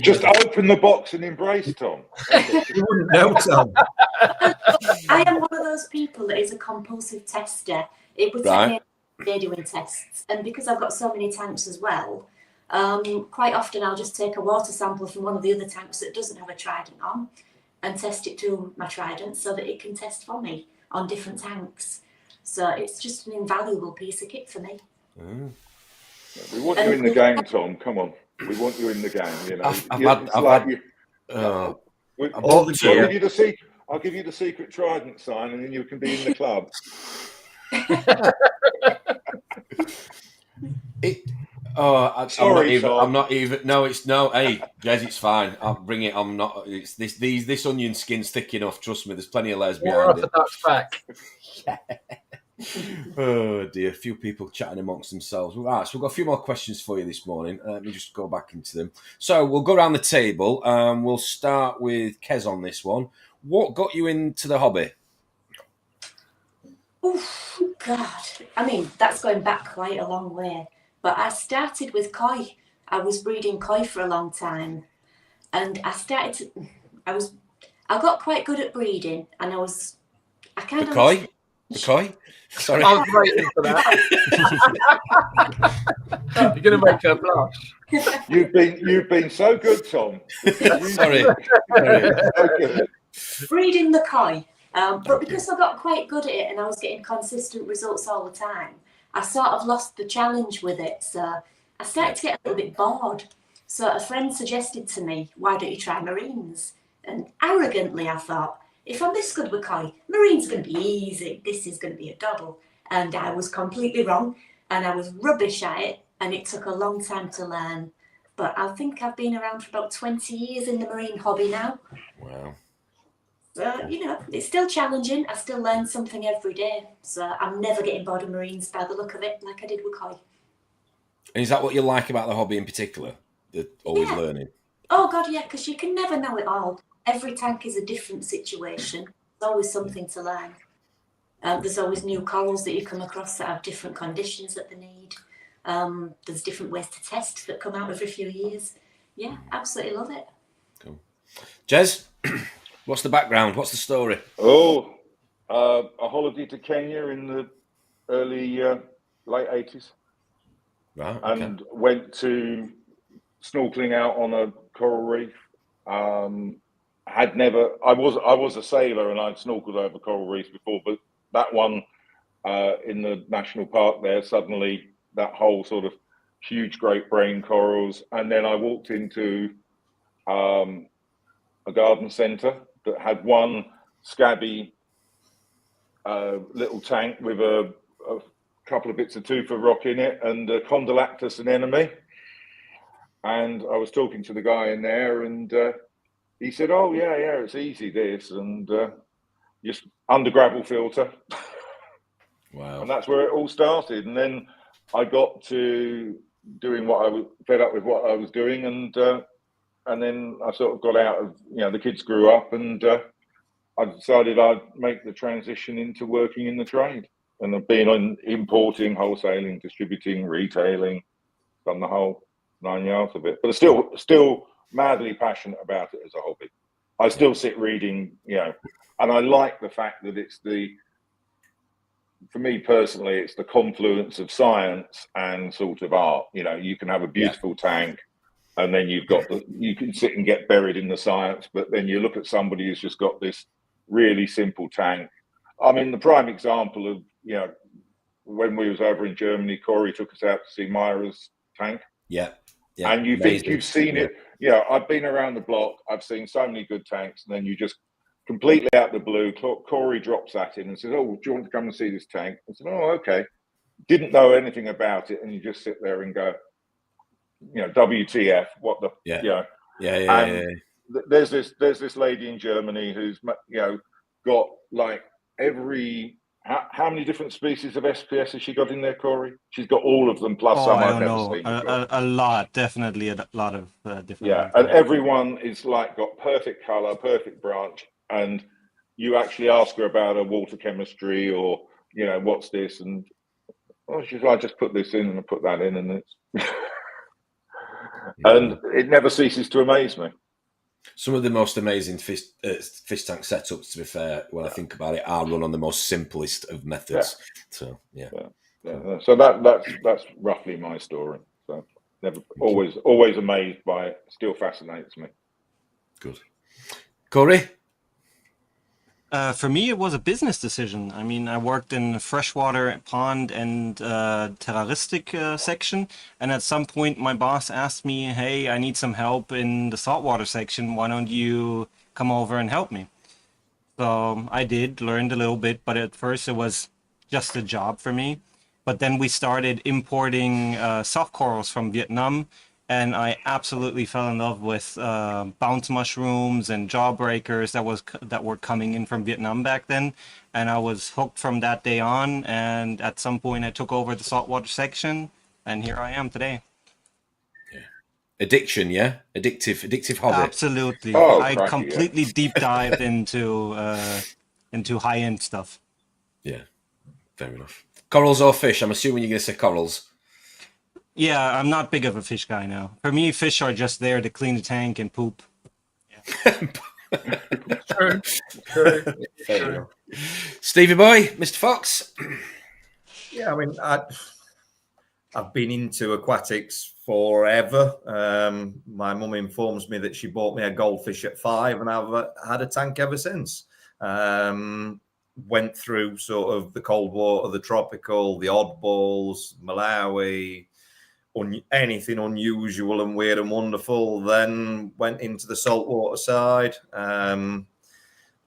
Just open the box and embrace Tom. You wouldn't know, Tom. I am one of those people that is a compulsive tester. It would take me a day doing tests. And because I've got so many tanks as well, quite often I'll just take a water sample from one of the other tanks that doesn't have a Trident on and test it to my Trident so that it can test for me on different tanks. So it's just an invaluable piece of kit for me. We want you in the game, Tom. Come on. We want you in the game. I'll give you the secret Trident sign and then you can be in the club. I'm not even. No, it's no. Hey, Jez, it's fine. I'll bring it. I'm not. It's this onion skin's thick enough. Trust me. There's plenty of layers behind it. That's fact. Oh dear, a few people chatting amongst themselves. Right, so we've got a few more questions for you this morning. Let me just go back into them. So we'll go around the table. We'll start with Kez on this one. What got you into the hobby? Oh God! I mean, that's going back quite a long way. But I started with koi. I was breeding koi for a long time, and I got quite good at breeding, and the koi. Sorry, I was waiting for that. You're going to make her blush. You've been so good, Tom. Sorry. So good. Breeding the koi, but because I got quite good at it, and I was getting consistent results all the time, I sort of lost the challenge with it. So I started to get a little bit bored. So a friend suggested to me, "Why don't you try marines?" And arrogantly, I thought, if I'm this good with koi, marine's going to be easy. This is going to be a doddle. And I was completely wrong. And I was rubbish at it. And it took a long time to learn. But I think I've been around for about 20 years in the marine hobby now. Wow. So, it's still challenging. I still learn something every day. So I'm never getting bored of marines by the look of it, like I did with koi. And is that what you like about the hobby in particular? The always learning? Oh, God, yeah, because you can never know it all. Every tank is a different situation. There's always something to learn. There's always new corals that you come across that have different conditions that they need. There's different ways to test that come out every few years. Yeah, absolutely love it. Cool. Jez, what's the background? What's the story? Oh, a holiday to Kenya in the early, late 80s. Right. And went to snorkeling out on a coral reef. I was a sailor and I'd snorkeled over coral reefs before, but that one in the national park there, suddenly that whole sort of huge great brain corals. And then I walked into a garden centre that had one scabby little tank with a couple of bits of tufa rock in it and a Condylactus anemone. And I was talking to the guy in there, and he said, "Oh yeah, it's easy this, and just under gravel filter." Wow. And that's where it all started. And then I got to doing what I was fed up with what I was doing, and then I sort of got out of, the kids grew up, and I decided I'd make the transition into working in the trade. And I've been on importing, wholesaling, distributing, retailing, done the whole 9 yards of it. But still madly passionate about it as a hobby. I still sit reading, and I like the fact that for me personally, it's the confluence of science and sort of art. You can have a beautiful tank, and then you can sit and get buried in the science, but then you look at somebody who's just got this really simple tank. I mean, the prime example of, when we was over in Germany, Corey took us out to see Myra's tank. Yeah. And you think you've seen it. I've been around the block. I've seen so many good tanks, and then you just completely out the blue, Corey drops that in and says, "Oh, do you want to come and see this tank?" I said, "Oh, okay." Didn't know anything about it, and you just sit there and go, WTF? What the? There's this lady in Germany who's got like every. How many different species of SPS has she got in there, Corey? She's got all of them plus some I've never seen. A lot, definitely a lot of different. Yeah, and everyone is like got perfect color, perfect branch, and you actually ask her about her water chemistry or what's this, and she's like, "I just put this in and I put that in, and it's and it never ceases to amaze me." Some of the most amazing fish tank setups, to be fair, when I think about it, are run on the most simplest of methods. So So that's roughly my story. So never always amazed by it. Still fascinates me. Good. Corey? For me, it was a business decision. I mean, I worked in freshwater, pond, and terroristic section. And at some point, my boss asked me, "Hey, I need some help in the saltwater section. Why don't you come over and help me?" So I did, learned a little bit, but at first it was just a job for me. But then we started importing soft corals from Vietnam. And I absolutely fell in love with bounce mushrooms and jawbreakers that were coming in from Vietnam back then. And I was hooked from that day on. And at some point, I took over the saltwater section, and here I am today. Yeah. Addiction, yeah? Addictive hobby. Absolutely. I completely deep dived into high-end stuff. Yeah, fair enough. Corals or fish? I'm assuming you're going to say corals. Yeah, I'm not big of a fish guy now. For me, fish are just there to clean the tank and poop. Yeah. True. Stevie boy, Mr. Fox. Yeah, I mean, I've been into aquatics forever. My mum informs me that she bought me a goldfish at 5, and I've had a tank ever since. Went through sort of the cold water, the tropical, the oddballs, Malawi, anything unusual and weird and wonderful. Then went into the saltwater side,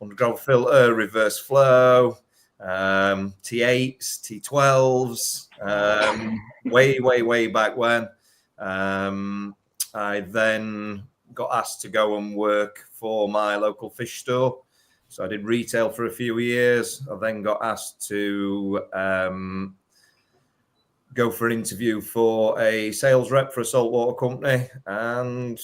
underground filter, reverse flow, T8s, T12s, way back when. I then got asked to go and work for my local fish store. So I did retail for a few years. I then got asked to go for an interview for a sales rep for a saltwater company, and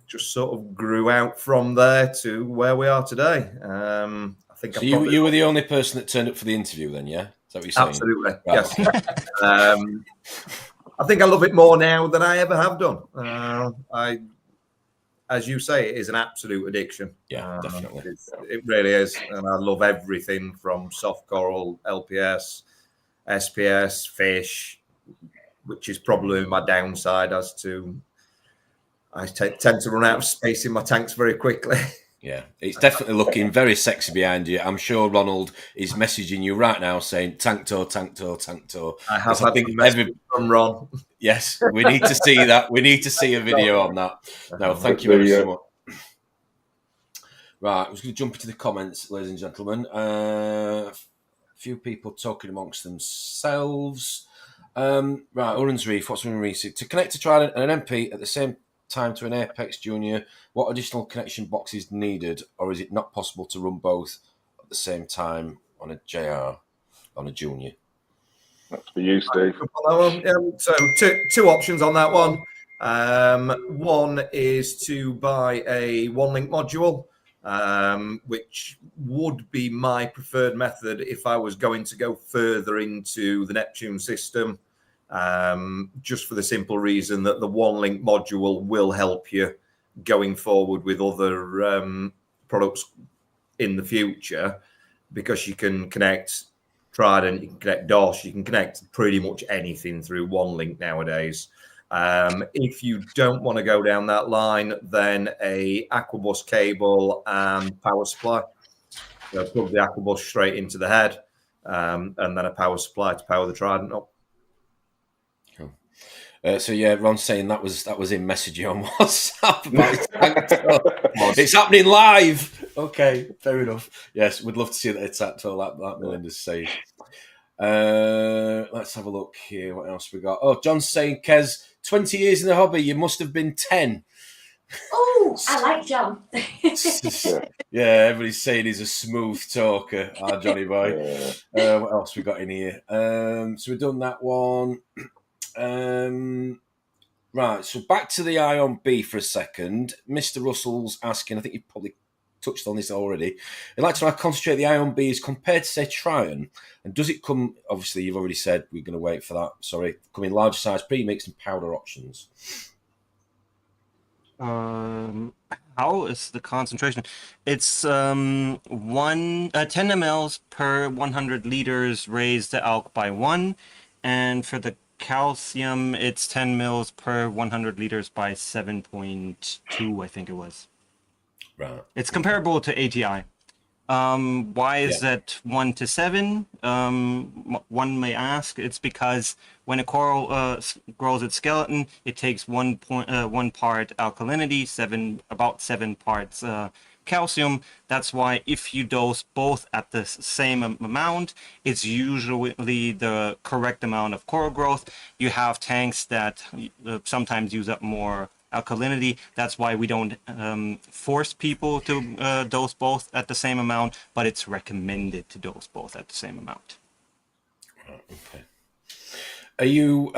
just sort of grew out from there to where we are today. I think so. You were the only person that turned up for the interview, then, yeah? Is that what you're saying? Absolutely, right. Yes. I think I love it more now than I ever have done. As you say, it is an absolute addiction. Yeah, definitely. It really is, and I love everything from soft coral, LPS, SPS, fish, which is probably my downside as to I tend to run out of space in my tanks very quickly. Yeah, it's definitely looking very sexy behind you. I'm sure Ronald is messaging you right now saying tank tour, tank tour, tank tour. I have had some messages from Ron. Yes, we need to see that. We need to see a video on that. No, thank you ever so much. Right, I was going to jump into the comments, ladies and gentlemen. A few people talking amongst themselves. Right, Oran's Reef, what's Oran's Reef? To connect to try an MP at the same time to an Apex Junior, what additional connection boxes needed, or is it not possible to run both at the same time on a JR, on a Junior? That's for you, Steve. So two options on that one. One is to buy a one-link module, which would be my preferred method if I was going to go further into the Neptune system. Just for the simple reason that the one-link module will help you going forward with other products in the future, because you can connect Trident, you can connect DOS, you can connect pretty much anything through one link nowadays. If you don't want to go down that line, then a Aquabus cable and power supply. So plug the Aquabus straight into the head, and then a power supply to power the Trident up. So yeah, Ron's saying that was in messaging on WhatsApp about it's happening live. Okay, fair enough. Yes, we'd love to see that it's tactile, that Melinda's saying. Let's have a look here. What else we got? Oh, John's saying, Kez, 20 years in the hobby, you must have been 10. Oh, I like John. Yeah, everybody's saying he's a smooth talker, our Johnny boy. What else we got in here? So we've done that one. Right, so back to the Ion B for a second. Mr. Russell's asking, I think you've probably touched on this already. I'd like to know how concentrate the Ion B is compared to, say, Tryon. And does it come, obviously, you've already said we're going to wait for that, sorry, come in larger size pre-mix and powder options. How is the concentration? It's 10 mLs per 100 liters raise the alk by 1. And for the calcium, it's 10 mils per 100 liters by 7.2, I think it was. Right. It's comparable to ATI. Why is that 1 to 7? One may ask. It's because when a coral grows its skeleton, it takes 1 part alkalinity, about 7 parts calcium. That's why if you dose both at the same amount, it's usually the correct amount of coral growth. You have tanks that sometimes use up more alkalinity. That's why we don't force people to dose both at the same amount, but it's recommended to dose both at the same amount. Okay. Are you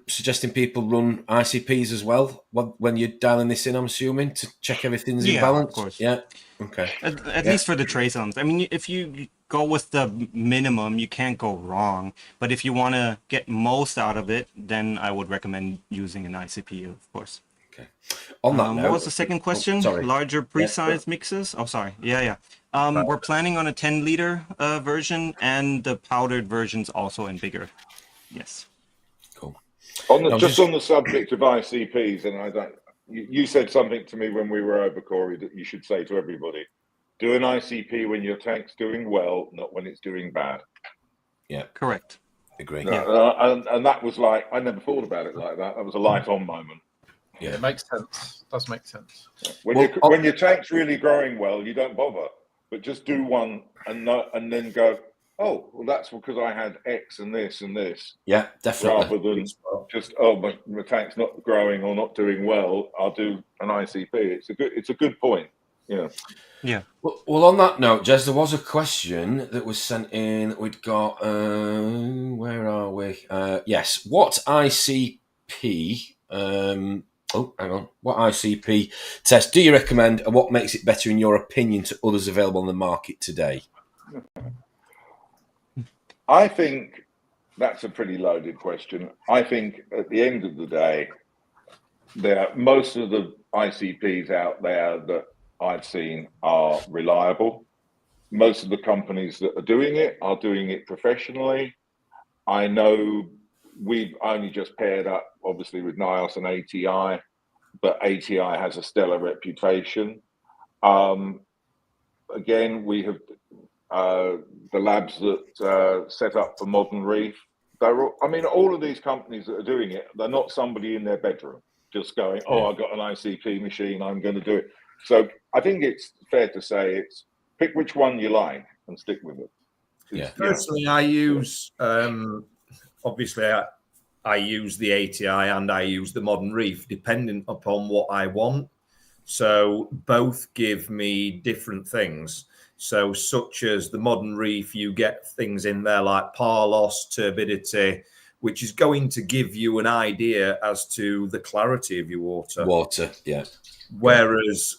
suggesting people run ICPs as well when you're dialing this in, I'm assuming, to check everything's in balance? Of course. Yeah, okay. At least for the trace elements. I mean, if you go with the minimum, you can't go wrong. But if you want to get most out of it, then I would recommend using an ICP, of course. Okay. On that note, what was the second question? Larger pre-size mixes? Oh, sorry. Yeah. We're planning on a 10-liter version, and the powdered version's also in bigger. Yes. Cool. On the subject of ICPs, and you said something to me when we were over, Corey, that you should say to everybody: do an ICP when your tank's doing well, not when it's doing bad. Yeah. Correct. Agree. And that was like, I never thought about it like that. That was a light on moment. Yeah, it makes sense. Does make sense. When your tank's really growing well, you don't bother, but just do one and then go, oh, well, that's because I had X and this and this. Yeah, definitely. Rather than just, oh, my tank's not growing or not doing well, I'll do an ICP. It's a good point. Yeah. Yeah. Well, on that note, Jez, there was a question that was sent in. We'd got, where are we? Yes. What ICP? Oh, hang on. What ICP test do you recommend, and what makes it better in your opinion to others available on the market today? I think that's a pretty loaded question. I think at the end of the day, most of the ICPs out there that I've seen are reliable. Most of the companies that are doing it are doing it professionally. I know we've only just paired up, obviously, with NIOS and ATI, but ATI has a stellar reputation. Again, we have the labs that set up for Modern Reef. I mean, all of these companies that are doing it, they're not somebody in their bedroom just going, "Oh, I've got an ICP machine, I'm going to do it." So I think it's fair to say it's pick which one you like and stick with it. Personally, I use obviously I use the ATI and I use the Modern Reef depending upon what I want. So both give me different things. So such as the Modern Reef, you get things in there like parlos, turbidity, which is going to give you an idea as to the clarity of your water. Whereas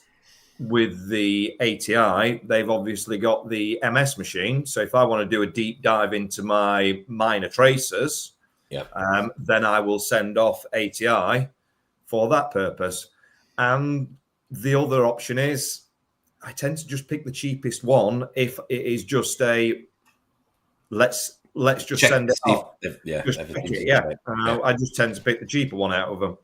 with the ATI, they've obviously got the MS machine. So if I want to do a deep dive into my minor tracers, then I will send off ATI for that purpose. And the other option is I tend to just pick the cheapest one if it is just a let's just send it off. I just tend to pick the cheaper one out of them.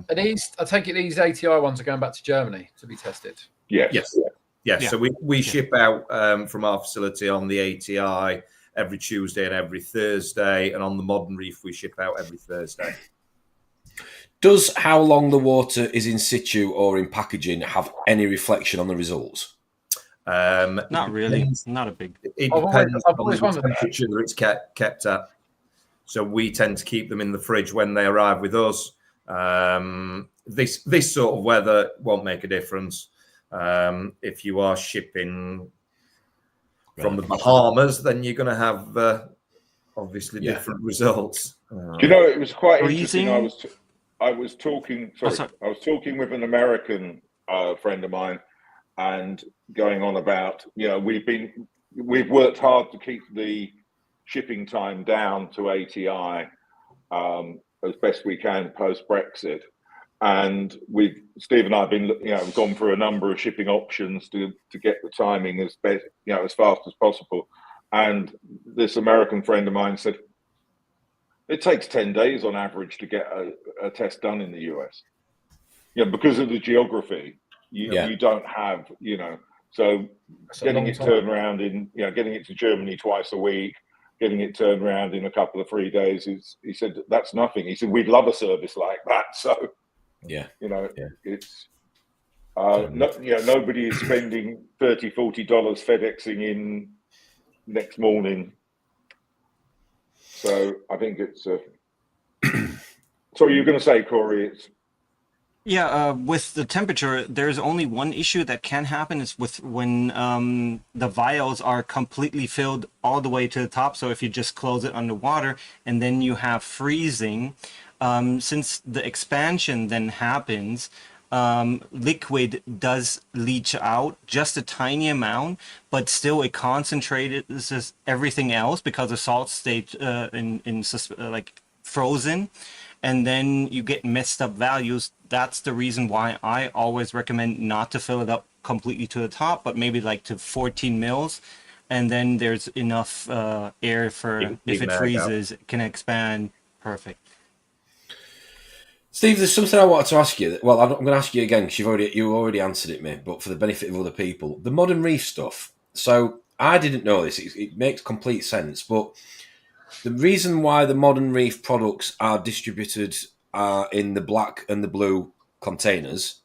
And I take it these ATI ones are going back to Germany to be tested. Yes. So we ship out from our facility on the ATI every Tuesday and every Thursday, and on the Modern Reef we ship out every Thursday. Does how long the water is in situ or in packaging have any reflection on the results? Not really. It's not a big. It depends on the temperature that it's kept at. So we tend to keep them in the fridge when they arrive with us. This sort of weather won't make a difference. If you are shipping from the Bahamas, then you're going to have obviously different results. You know, it was quite interesting. I was talking with an American friend of mine, and going on about, you know, we've worked hard to keep the shipping time down to ATI as best we can post Brexit, and Steve and I have been, you know, gone through a number of shipping options to get the timing as best, you know, as fast as possible. And this American friend of mine said it takes 10 days on average to get a test done in the US. Yeah, because of the geography, you don't have, you know, so getting it turned around in, you know, getting it to Germany twice a week, getting it turned around in a couple of 3 days he said that's nothing. He said we'd love a service like that. So it's nobody is spending $30-40 FedExing in next morning. So I think it's so you're going to say, Corey, it's with the temperature, there's only one issue that can happen is with when the vials are completely filled all the way to the top. So if you just close it underwater and then you have freezing, since the expansion then happens, liquid does leach out just a tiny amount, but still it concentrates everything else because the salt stayed like frozen. And then you get messed up values. That's the reason why I always recommend not to fill it up completely to the top, but maybe like to 14 mils. And then there's enough air for, if it freezes, it can expand. Perfect. Steve, there's something I wanted to ask you. Well, I'm going to ask you again because you already answered it, mate, but for the benefit of other people. The Modern Reef stuff. So I didn't know this. It makes complete sense, but the reason why the Modern Reef products are distributed in the black and the blue containers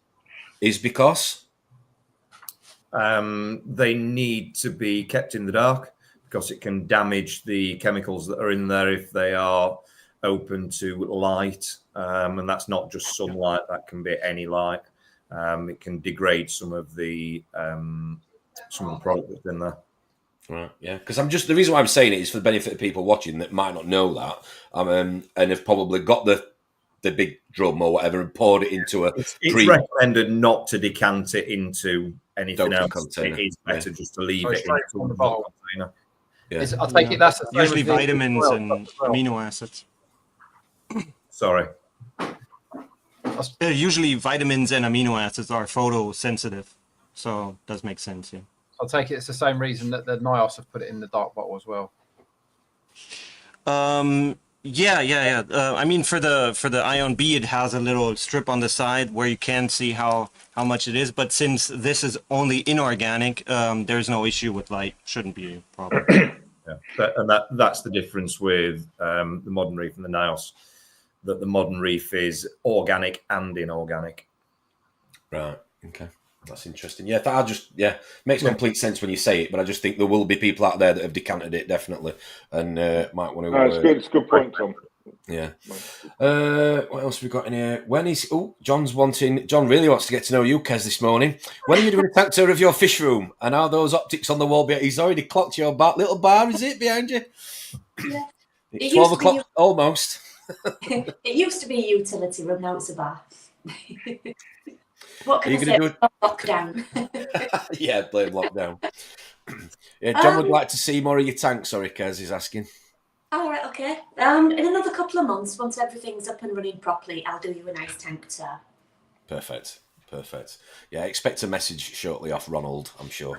is because they need to be kept in the dark because it can damage the chemicals that are in there if they are open to light. And that's not just sunlight, that can be any light. It can degrade some of the product that's in there. Right, yeah, because the reason why I'm saying it is for the benefit of people watching that might not know that, and have probably got the big drum or whatever and poured it into It's recommended not to decant it into anything else. Container. It is better just to leave it in the container. Yeah. I take it that's the same usually vitamins and amino acids. Sorry. Usually vitamins and amino acids are photosensitive, so it does make sense. Yeah. I'll take it it's the same reason that the NIOS have put it in the dark bottle as well. Yeah. I mean, for the Ion B, it has a little strip on the side where you can see how much it is. But since this is only inorganic, there's no issue with light. Shouldn't be a problem. Yeah, that's the difference with the modern reef and the Naos. That the modern reef is organic and inorganic. Right. Okay. That's interesting. Yeah, that makes complete sense when you say it, but I just think there will be people out there that have decanted it definitely, and might want to. No, it's good. It's a good point, Tom. Yeah. What else have we got in here? John really wants to get to know you, Kez, this morning. When are you doing a tank tour of your fish room? And are those optics on the wall? He's already clocked your little bar, is it, behind you? Yeah. It's 12 o'clock, almost. It used to be a utility room, now it's a bar. What can I say? Lockdown. Yeah, blame lockdown. Yeah, John would like to see more of your tank. Sorry, Kez is asking. All right, okay. In another couple of months, once everything's up and running properly, I'll do you a nice tank tour. Perfect. Yeah, expect a message shortly off Ronald, I'm sure.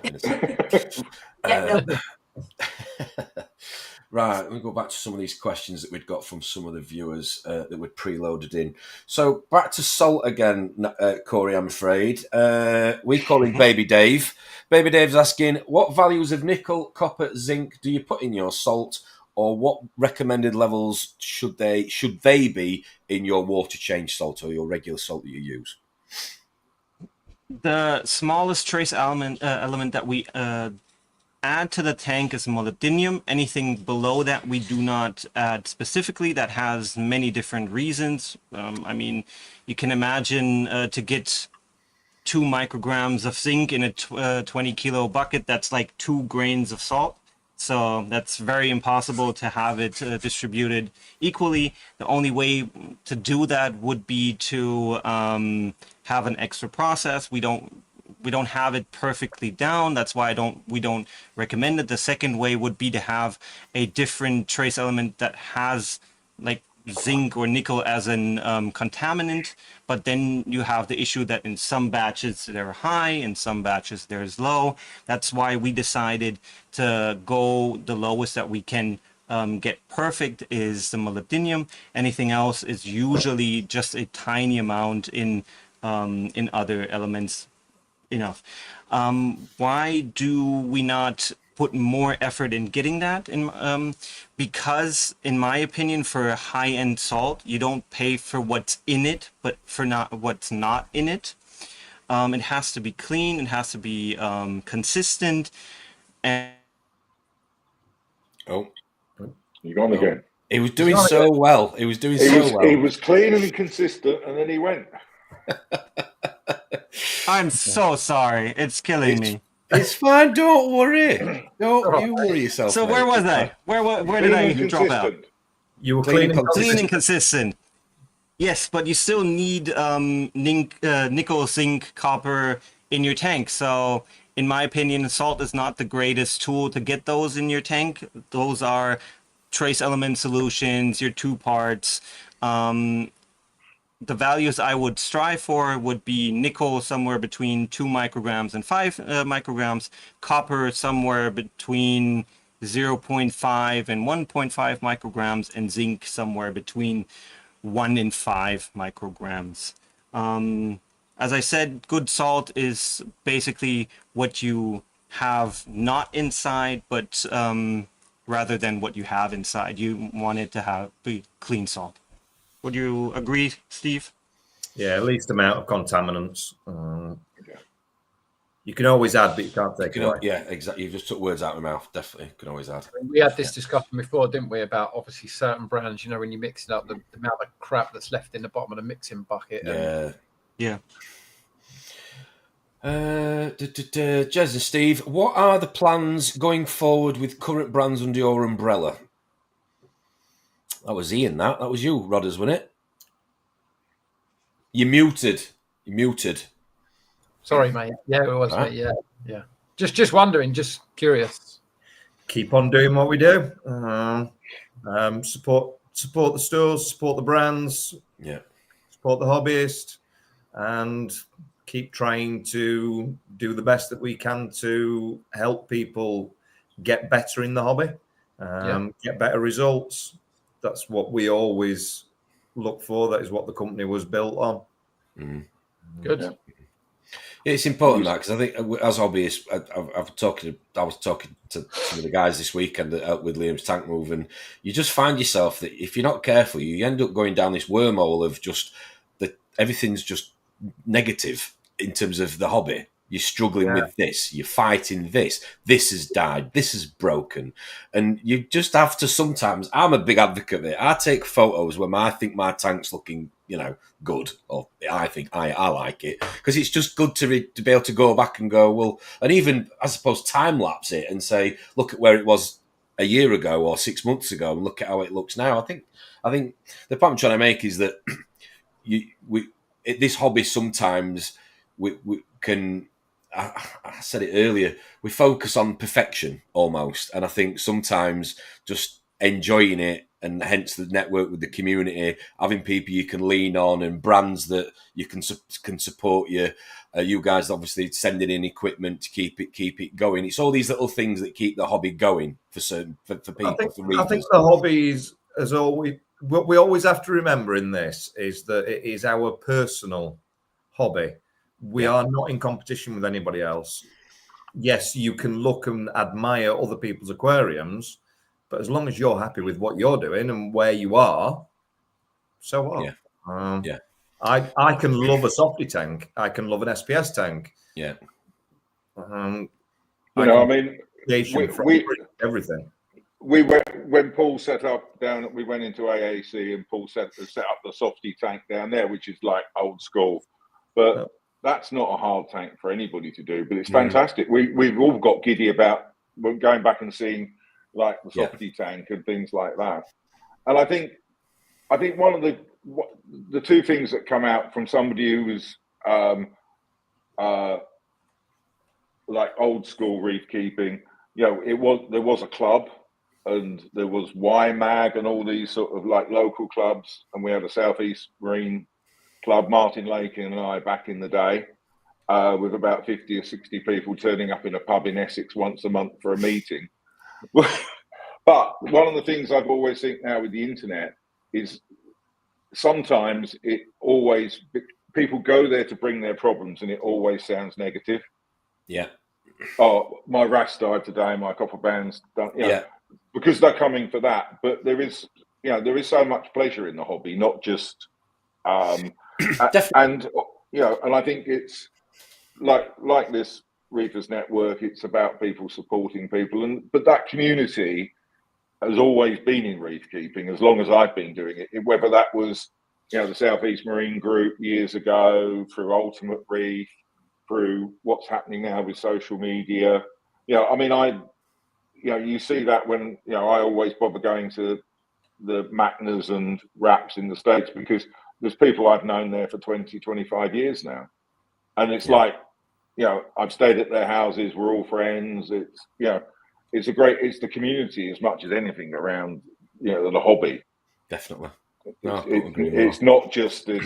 Right, let me go back to some of these questions that we'd got from some of the viewers that were preloaded in. So back to salt again, Corey, I'm afraid. We call him Baby Dave. Baby Dave's asking, what values of nickel, copper, zinc do you put in your salt, or what recommended levels should they be in your water change salt or your regular salt that you use? The smallest trace element that we add to the tank is molybdenum. Anything below that we do not add specifically. That has many different reasons. I mean, you can imagine to get 2 micrograms of zinc in a 20 kilo bucket, that's like 2 grains of salt. So that's very impossible to have it distributed equally. The only way to do that would be to have an extra process. We don't have it perfectly down. That's why we don't recommend it. The second way would be to have a different trace element that has like zinc or nickel as an contaminant, but then you have the issue that in some batches they're high, in some batches there's low. That's why we decided to go the lowest that we can get perfect is the molybdenum. Anything else is usually just a tiny amount in other elements. Enough. Why do we not put more effort in getting that? Because, in my opinion, for a high-end salt, you don't pay for what's in it, but for what's not in it. It has to be clean. It has to be consistent. And you're gone again. He was doing so well. He was doing so well. He was clean and consistent, and then he went. I'm so sorry. It's killing me. It's fine. Don't worry. Don't you worry yourself. So where was I? Where did I drop out? You were clean and consistent. Yes, but you still need nickel, zinc, copper in your tank. So in my opinion, salt is not the greatest tool to get those in your tank. Those are trace element solutions, your 2 parts. The values I would strive for would be nickel somewhere between 2 micrograms and 5 micrograms, copper somewhere between 0.5 and 1.5 micrograms, and zinc somewhere between 1 and 5 micrograms. As I said, good salt is basically what you have not inside, but rather than what you have inside. You want it to be clean salt. Would you agree, Steve? Yeah, least amount of contaminants. You can always add, but you can't take away. Yeah, exactly. You just took words out of my mouth. Definitely, you can always add. We had this discussion before, didn't we, about obviously certain brands, when you mix it up, the amount of crap that's left in the bottom of the mixing bucket. Yeah. Jez and Steve, what are the plans going forward with current brands under your umbrella? That was Ian, that was you, Rodders, wasn't it? You're muted. Sorry, mate. Yeah, it was, mate. Yeah. Just wondering, just curious. Keep on doing what we do. Support the stores, support the brands. Yeah. Support the hobbyist, and keep trying to do the best that we can to help people get better in the hobby, get better results. That's what we always look for. That is what the company was built on. Mm. Good. Yeah. It's important that, because I think as hobbyists, I was talking to some of the guys this weekend that helped with Liam's tank move, and you just find yourself that if you're not careful, you end up going down this wormhole of just that everything's just negative in terms of the hobby. You're struggling with this, you're fighting this has died, this is broken. And you just have to sometimes, I'm a big advocate of it. I take photos when I think my tank's looking, good, or I think I like it, because it's just good to be able to go back and go, well, and even, I suppose, time lapse it and say, look at where it was a year ago or 6 months ago and look at how it looks now. I think the point I'm trying to make is that this hobby sometimes we can, I said it earlier, we focus on perfection almost. And I think sometimes just enjoying it, and hence the network with the community, having people you can lean on and brands that you can support you. You guys obviously sending in equipment to keep it going. It's all these little things that keep the hobby going for people. I think the hobby is, as always, what we always have to remember in this is that it is our personal hobby. We are not in competition with anybody else. Yes, you can look and admire other people's aquariums, but as long as you're happy with what you're doing and where you are, so what? I can love a softy tank. I can love an SPS tank. Yeah. Everything. We went when Paul set up we went into AAC and Paul set up the softy tank down there, which is like old school, but that's not a hard tank for anybody to do, but it's fantastic. We've all got giddy about going back and seeing like the softy tank and things like that. And I think one of the two things that come out from somebody who was like old school reef keeping, there was a club, and there was YMAG and all these sort of like local clubs, and we had a Southeast Marine Club, Martin Lake and I, back in the day, with about 50 or 60 people turning up in a pub in Essex once a month for a meeting. But one of the things I've always think now with the internet is sometimes people go there to bring their problems, and it always sounds negative. Yeah. Oh, my RAS died today, my copper band's done. Because they're coming for that. But there is so much pleasure in the hobby, not just and I think it's like this Reefers network, it's about people supporting people, but that community has always been in reef keeping as long as I've been doing it, whether that was the Southeast Marine Group years ago, through Ultimate Reef, through what's happening now with social media. You see that when I always bother going to the Macnas and Raps in the States, because there's people I've known there for 20, 25 years now, and it's like, I've stayed at their houses, we're all friends. It's the community as much as anything around the hobby. Definitely. It's not just this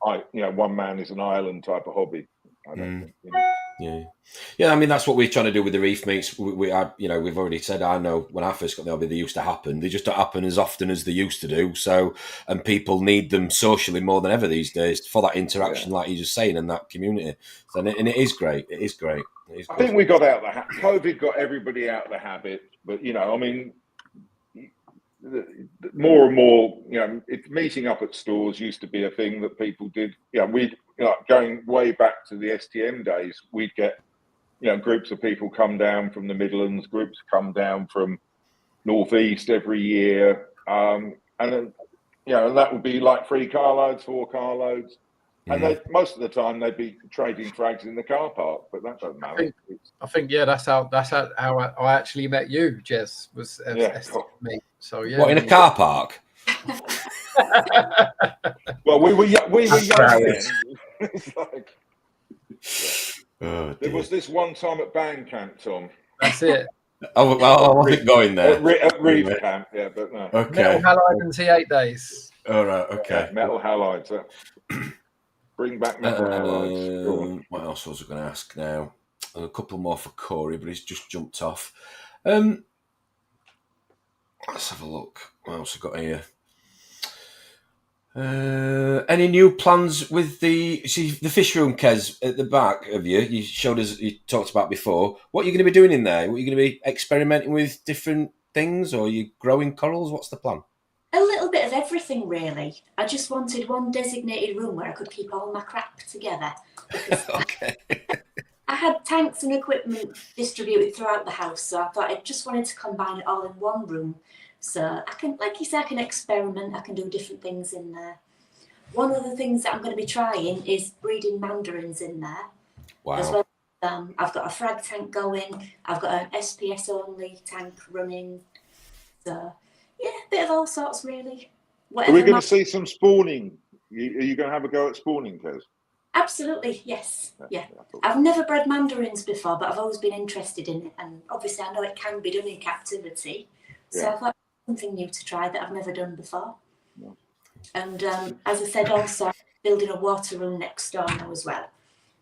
one man is an island type of hobby. I don't think, Yeah. I mean, that's what we're trying to do with the reef meets. We've already said, I know when I first got the hobby, they used to happen. They just don't happen as often as they used to do. So, and people need them socially more than ever these days for that interaction, like you're just saying, in that community. So, and it is great. It is great. I think we got out the COVID got everybody out of the habit, but more and more, meeting up at stores used to be a thing that people did. Going way back to the STM days, we'd get, groups of people come down from the Midlands, groups come down from Northeast every year, and then, and that would be like 3 carloads, 4 carloads, and most of the time they'd be trading frags in the car park, but that doesn't matter. I think that's how I actually met you, Jez. Was me. So What, in a car park? Well, we were young then. It's like, there was this one time at band camp, Tom. That's it. I wasn't going there. At Reef camp, but no. Okay. Metal halide and T8 days. All right, okay. Yeah, metal halides. Bring back metal halides. What else was I going to ask now? A couple more for Corey, but he's just jumped off. Let's have a look. What else I got here? Any new plans with the fish room, Kez, at the back of you? You showed us, you talked about before. What are you going to be doing in there? What are you going to be experimenting with different things, or are you growing corals? What's the plan? A little bit of everything, really. I just wanted one designated room where I could keep all my crap together. Okay. I had tanks and equipment distributed throughout the house, so I thought I just wanted to combine it all in one room. So I can, like you said, I can experiment. I can do different things in there. One of the things that I'm going to be trying is breeding mandarins in there. Wow. As well. I've got a frag tank going. I've got an SPS only tank running. So yeah, a bit of all sorts, really. Are we going to see some spawning? Are you going to have a go at spawning, Kez? Absolutely, yes. Yeah. I've never bred mandarins before, but I've always been interested in it. And obviously, I know it can be done in captivity. So I thought something new to try that I've never done before. Yeah. And as I said, also building a water room next door now as well.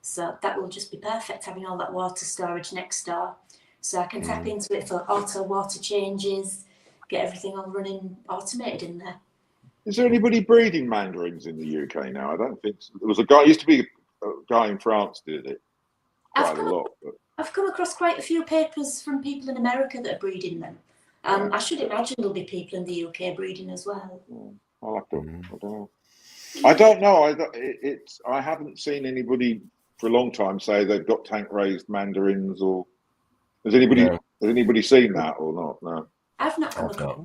So that will just be perfect, having all that water storage next door. So I can tap into it for auto water changes, get everything all running automated in there. Is there anybody breeding mandarins in the UK now? I don't think so. There was a guy, used to be a guy in France did it quite a lot. I've come across quite a few papers from people in America that are breeding them. I should imagine there'll be people in the UK breeding as well. I'll have to, I don't know. I haven't seen anybody for a long time say they've got tank raised mandarins, or has anybody seen that or not? No, I've not come across.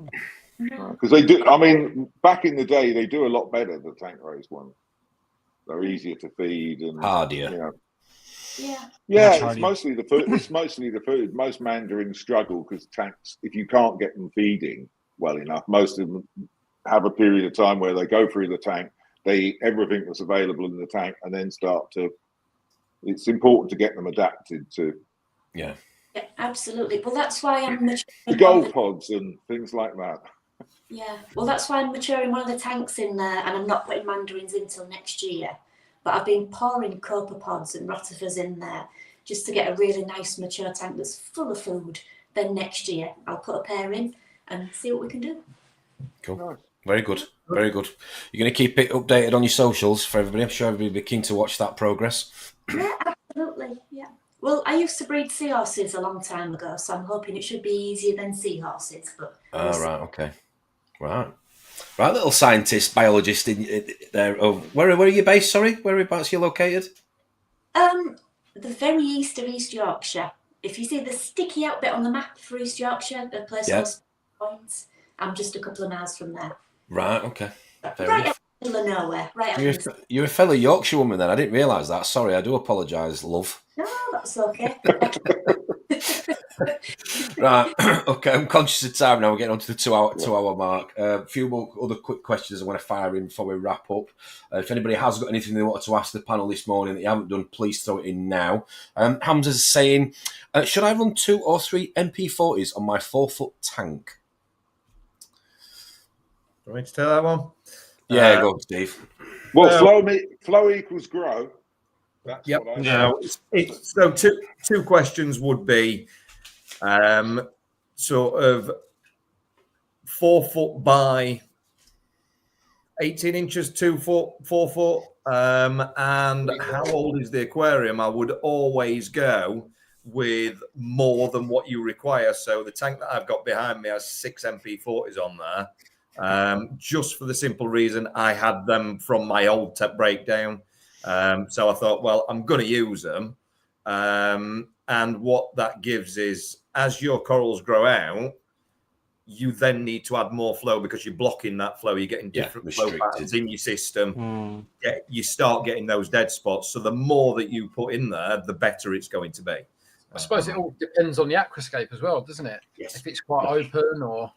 Because they do. I mean, back in the day, they do a lot better. The tank raised ones. They're easier to feed and hardier. You know, yeah. It's mostly the food. It's mostly the food. Most mandarins struggle because tanks, if you can't get them feeding well enough, most of them have a period of time where they go through the tank, they eat everything that's available in the tank, and then start to. It's important to get them adapted to. Yeah, absolutely. Well, that's why I'm maturing the gold pods and things like that. Yeah, well, that's why I'm maturing one of the tanks in there, and I'm not putting mandarins in till next year. But I've been pouring copepods and rotifers in there just to get a really nice mature tank that's full of food. Then next year I'll put a pair in and see what we can do. Cool. Very good. Very good. You're going to keep it updated on your socials for everybody. I'm sure everybody will be keen to watch that progress. Yeah, absolutely. Yeah. Well, I used to breed seahorses a long time ago, so I'm hoping it should be easier than seahorses. But right. Okay. Right, little scientist, biologist in there. Oh, where are you based? Sorry, whereabouts you're located? The very east of East Yorkshire. If you see the sticky out bit on the map for East Yorkshire, the place called Points, I'm just a couple of miles from there. Right. Okay. Right out in the middle of nowhere. Right. You're a fellow Yorkshire woman, then. I didn't realise that. Sorry, I do apologise, love. No, that's okay. Right, okay, I'm conscious of time now. We're getting on to the two hour mark. A few more other quick questions I want to fire in before we wrap up. If anybody has got anything they wanted to ask the panel this morning that you haven't done, please throw it in now. Hamza's saying, should I run 2 or 3 MP40s on my 4-foot tank? Want me to tell that one? Yeah, go on, Steve. Well, flow equals grow. That's what I know. So two questions would be sort of 4 foot by 18 inches, 2 foot, 4 foot, and how old is the aquarium? I would always go with more than what you require. So the tank that I've got behind me has 6 MP40s on there, just for the simple reason I had them from my old tech breakdown. So I thought, well, I'm going to use them. And what that gives is, as your corals grow out, you then need to add more flow because you're blocking that flow. You're getting different flow patterns in your system. You start getting those dead spots. So the more that you put in there, the better it's going to be. I suppose it all depends on the aquascape as well, doesn't it? Yes. If it's quite open or...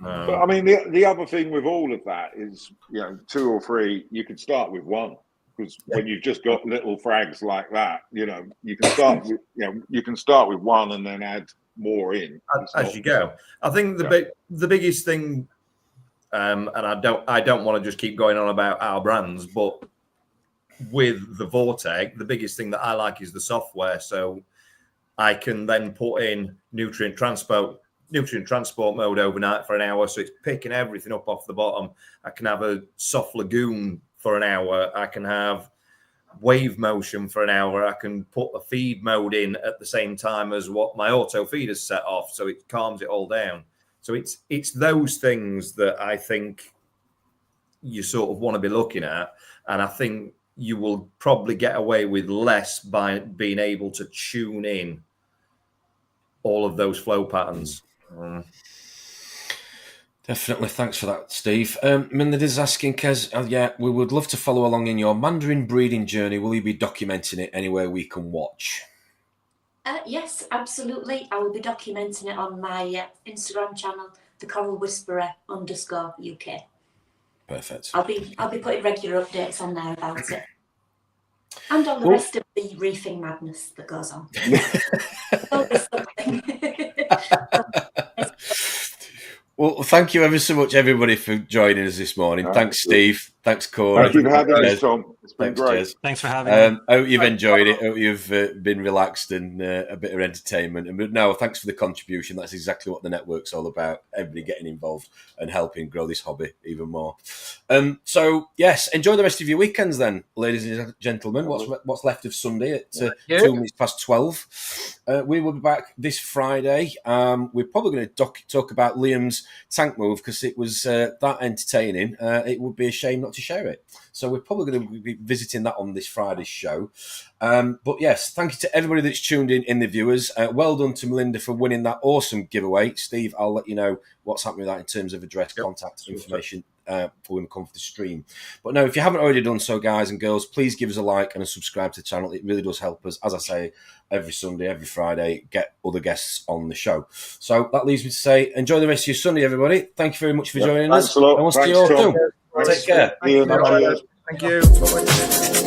But I mean, the other thing with all of that is, 2 or 3, you can start with 1. Because when you've just got little frags like that, you can start with, you can start with 1 and then add more in as you go. I think the biggest thing, and I don't want to just keep going on about our brands, but with the Vortec, the biggest thing that I like is the software. So I can then put in nutrient transport nutrient transport mode overnight for an hour, so it's picking everything up off the bottom. I can have a soft lagoon for an hour. I can have wave motion for an hour. I can put a feed mode in at the same time as what my auto feed is set off, so it calms it all down. So it's those things that I think you sort of want to be looking at, and I think you will probably get away with less by being able to tune in all of those flow patterns. Definitely. Thanks for that, Steve. Minlid is asking, Kez, yeah, we would love to follow along in your Mandarin breeding journey. Will you be documenting it anywhere we can watch? Yes, absolutely. I will be documenting it on my Instagram channel, the Coral Whisperer _UK. Perfect. I'll be putting regular updates on there about it. And on the rest of the reefing madness that goes on. Always something. Well, thank you ever so much, everybody, for joining us this morning. Thanks, Steve. Thanks, Corey. Thank you for having us, Tom. It's been great. Jez. Thanks for having me. I hope you've enjoyed it. I hope you've been relaxed and a bit of entertainment. And no, thanks for the contribution. That's exactly what the network's all about. Everybody getting involved and helping grow this hobby even more. So, yes, enjoy the rest of your weekends then, ladies and gentlemen. What's left of Sunday at 2 minutes past 12. We will be back this Friday. We're probably going to talk about Liam's tank move because it was that entertaining. It would be a shame not to share it. So we're probably going to be visiting that on this Friday's show. But yes, thank you to everybody that's tuned in the viewers. Well done to Melinda for winning that awesome giveaway. Steve, I'll let you know what's happening with that in terms of address, contact information for when we come for the stream. But no, if you haven't already done so, guys and girls, please give us a like and a subscribe to the channel. It really does help us, as I say, every Sunday, every Friday, get other guests on the show. So that leaves me to say, enjoy the rest of your Sunday, everybody. Thank you very much for joining us. Thanks a lot. And we'll see you all soon. Take care. Ian, Thank you. Bye-bye.